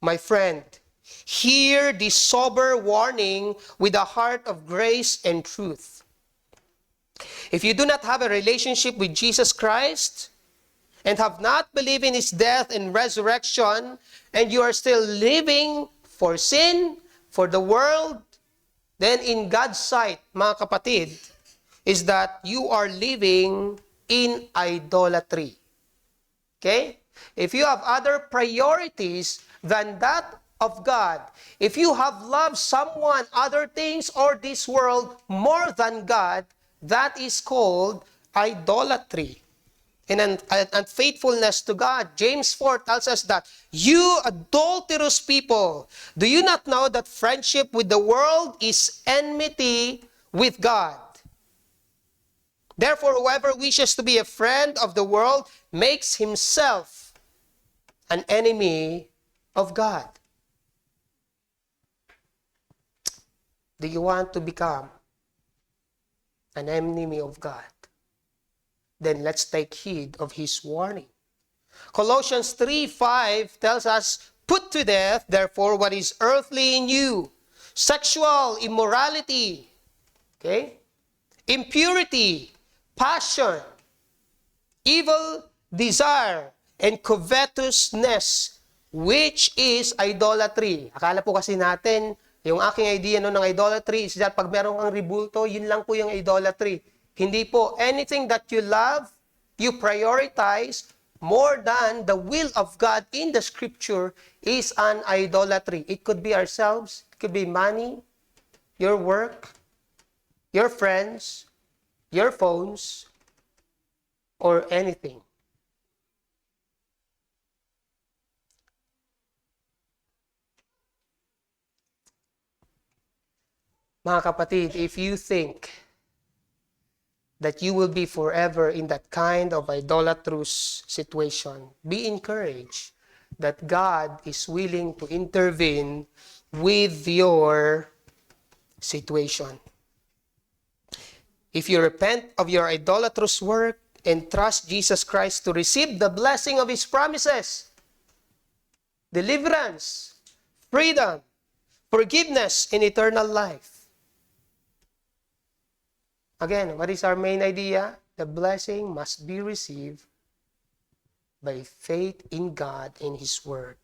my friend, hear this sober warning with a heart of grace and truth. If you do not have a relationship with Jesus Christ and have not believed in His death and resurrection, and you are still living for sin, for the world, then in God's sight, mga kapatid, is that you are living in idolatry. Okay? If you have other priorities than that of God, if you have loved someone, other things, or this world more than God, that is called idolatry and unfaithfulness to God. James 4 tells us that, you adulterous people, do you not know that friendship with the world is enmity with God? Therefore, whoever wishes to be a friend of the world makes himself an enemy of God. Do you want to become an enemy of God? Then let's take heed of His warning. Colossians 3:5 tells us, put to death, therefore, what is earthly in you, sexual immorality, okay, impurity, passion, evil desire, and covetousness, which is idolatry. Akala po kasi natin, yung aking idea ng idolatry is that pag meron kang ribulto, yun lang po yung idolatry. Hindi po. Anything that you love, you prioritize more than the will of God in the Scripture is an idolatry. It could be ourselves, it could be money, your work, your friends, your phones, or anything. Mga kapatid, if you think that you will be forever in that kind of idolatrous situation, be encouraged that God is willing to intervene with your situation. If you repent of your idolatrous work and trust Jesus Christ to receive the blessing of His promises, deliverance, freedom, forgiveness, and eternal life. Again, what is our main idea? The blessing must be received by faith in God and His Word.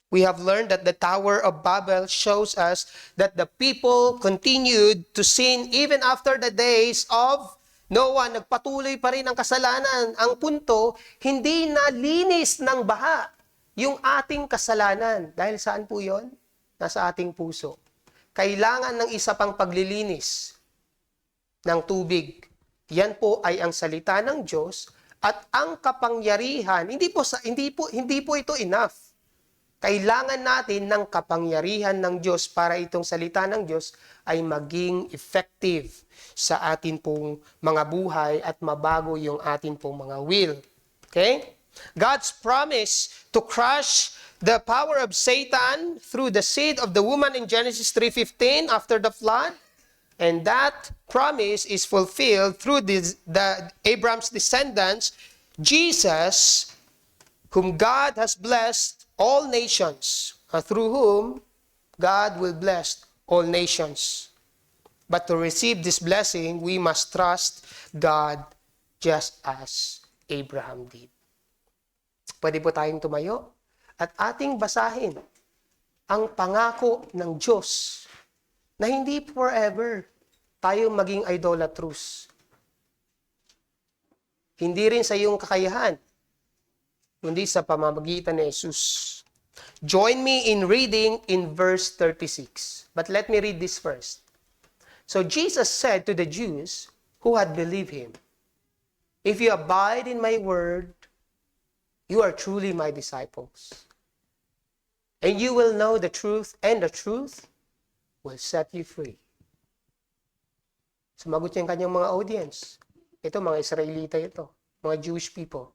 We have learned that the Tower of Babel shows us that the people continued to sin even after the days of Noah. Nagpatuloy pa rin ang kasalanan. Ang punto, hindi nalinis ng baha yung ating kasalanan. Dahil saan po yon? Nasa ating puso. Kailangan ng isa pang paglilinis ng tubig. Yan po ay ang salita ng Diyos at ang kapangyarihan. Hindi po ito enough. Kailangan natin ng kapangyarihan ng Diyos para itong salita ng Diyos ay maging effective sa atin pong mga buhay at mabago yung atin pong mga will. Okay? God's promise to crush the power of Satan through the seed of the woman in Genesis 3:15 after the flood. And that promise is fulfilled through Abraham's descendants, Jesus, whom God has blessed all nations, through whom God will bless all nations. But to receive this blessing, we must trust God just as Abraham did. Pwede po tayong tumayo at ating basahin ang pangako ng Diyos na hindi forever. tayo maging idolatrous. Hindi rin sa iyong kakayahan, kundi sa pamamagitan ni Jesus. Join me in reading in verse 36. But let me read this first. So Jesus said to the Jews who had believed him, "If you abide in my word, you are truly my disciples. And you will know the truth, and the truth will set you free." Sumagot yung kanyang mga audience. Ito, mga Israelita ito. Mga Jewish people.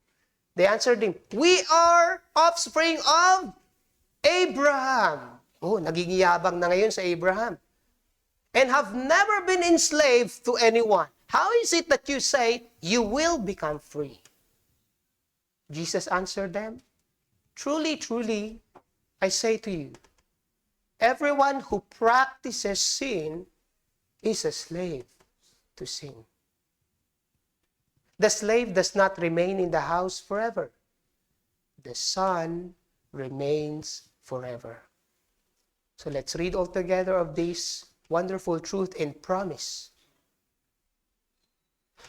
They answered him, "We are offspring of Abraham." Oh, nagigiyabang na ngayon sa Abraham. "And have never been enslaved to anyone. How is it that you say you will become free?" Jesus answered them, "Truly, truly, I say to you, everyone who practices sin is a slave to sin. The slave does not remain in the house forever. The son remains forever." So let's read all together of this wonderful truth and promise.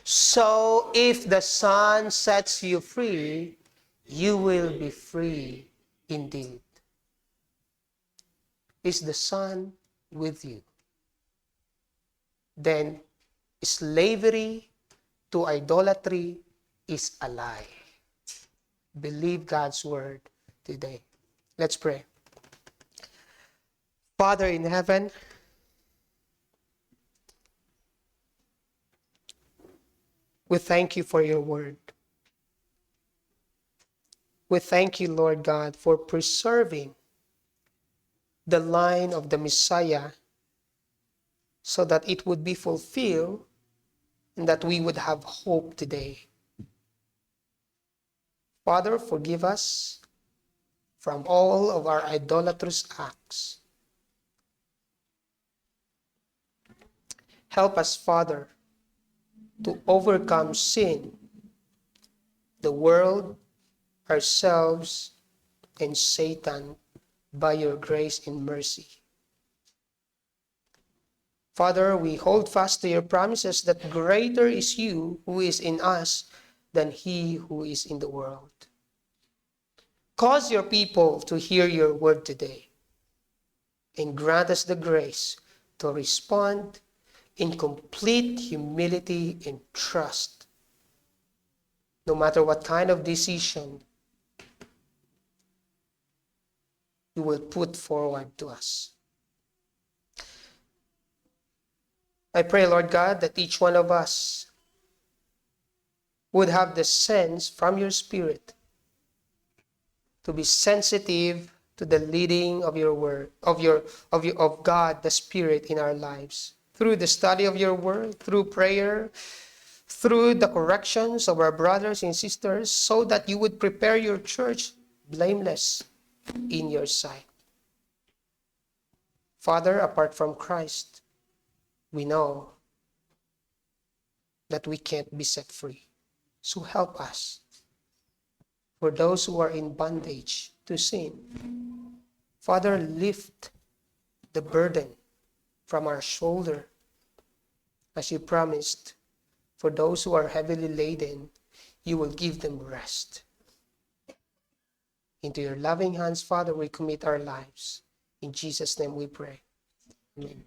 "So if the Son sets you free, you will be free indeed." Is the Son with you? Then slavery to idolatry is a lie. Believe God's word today. Let's pray. Father in heaven, we thank you for your word. We thank you, Lord God, for preserving the line of the Messiah so that it would be fulfilled and that we would have hope today. Father, forgive us from all of our idolatrous acts. Help us, Father, to overcome sin, the world, ourselves, and Satan by your grace and mercy. Father, we hold fast to your promises that greater is you who is in us than he who is in the world. Cause your people to hear your word today and grant us the grace to respond in complete humility and trust, no matter what kind of decision you will put forward to us. I pray, Lord God, that each one of us would have the sense from your Spirit to be sensitive to the leading of your word, of God, the Spirit in our lives, through the study of your word, through prayer, through the corrections of our brothers and sisters, so that you would prepare your church blameless in your sight. Father, apart from Christ, we know that we can't be set free. So help us. For those who are in bondage to sin, Father, lift the burden from our shoulder, as you promised. For those who are heavily laden, you will give them rest. Into your loving hands, Father, we commit our lives. In Jesus' name we pray. Amen.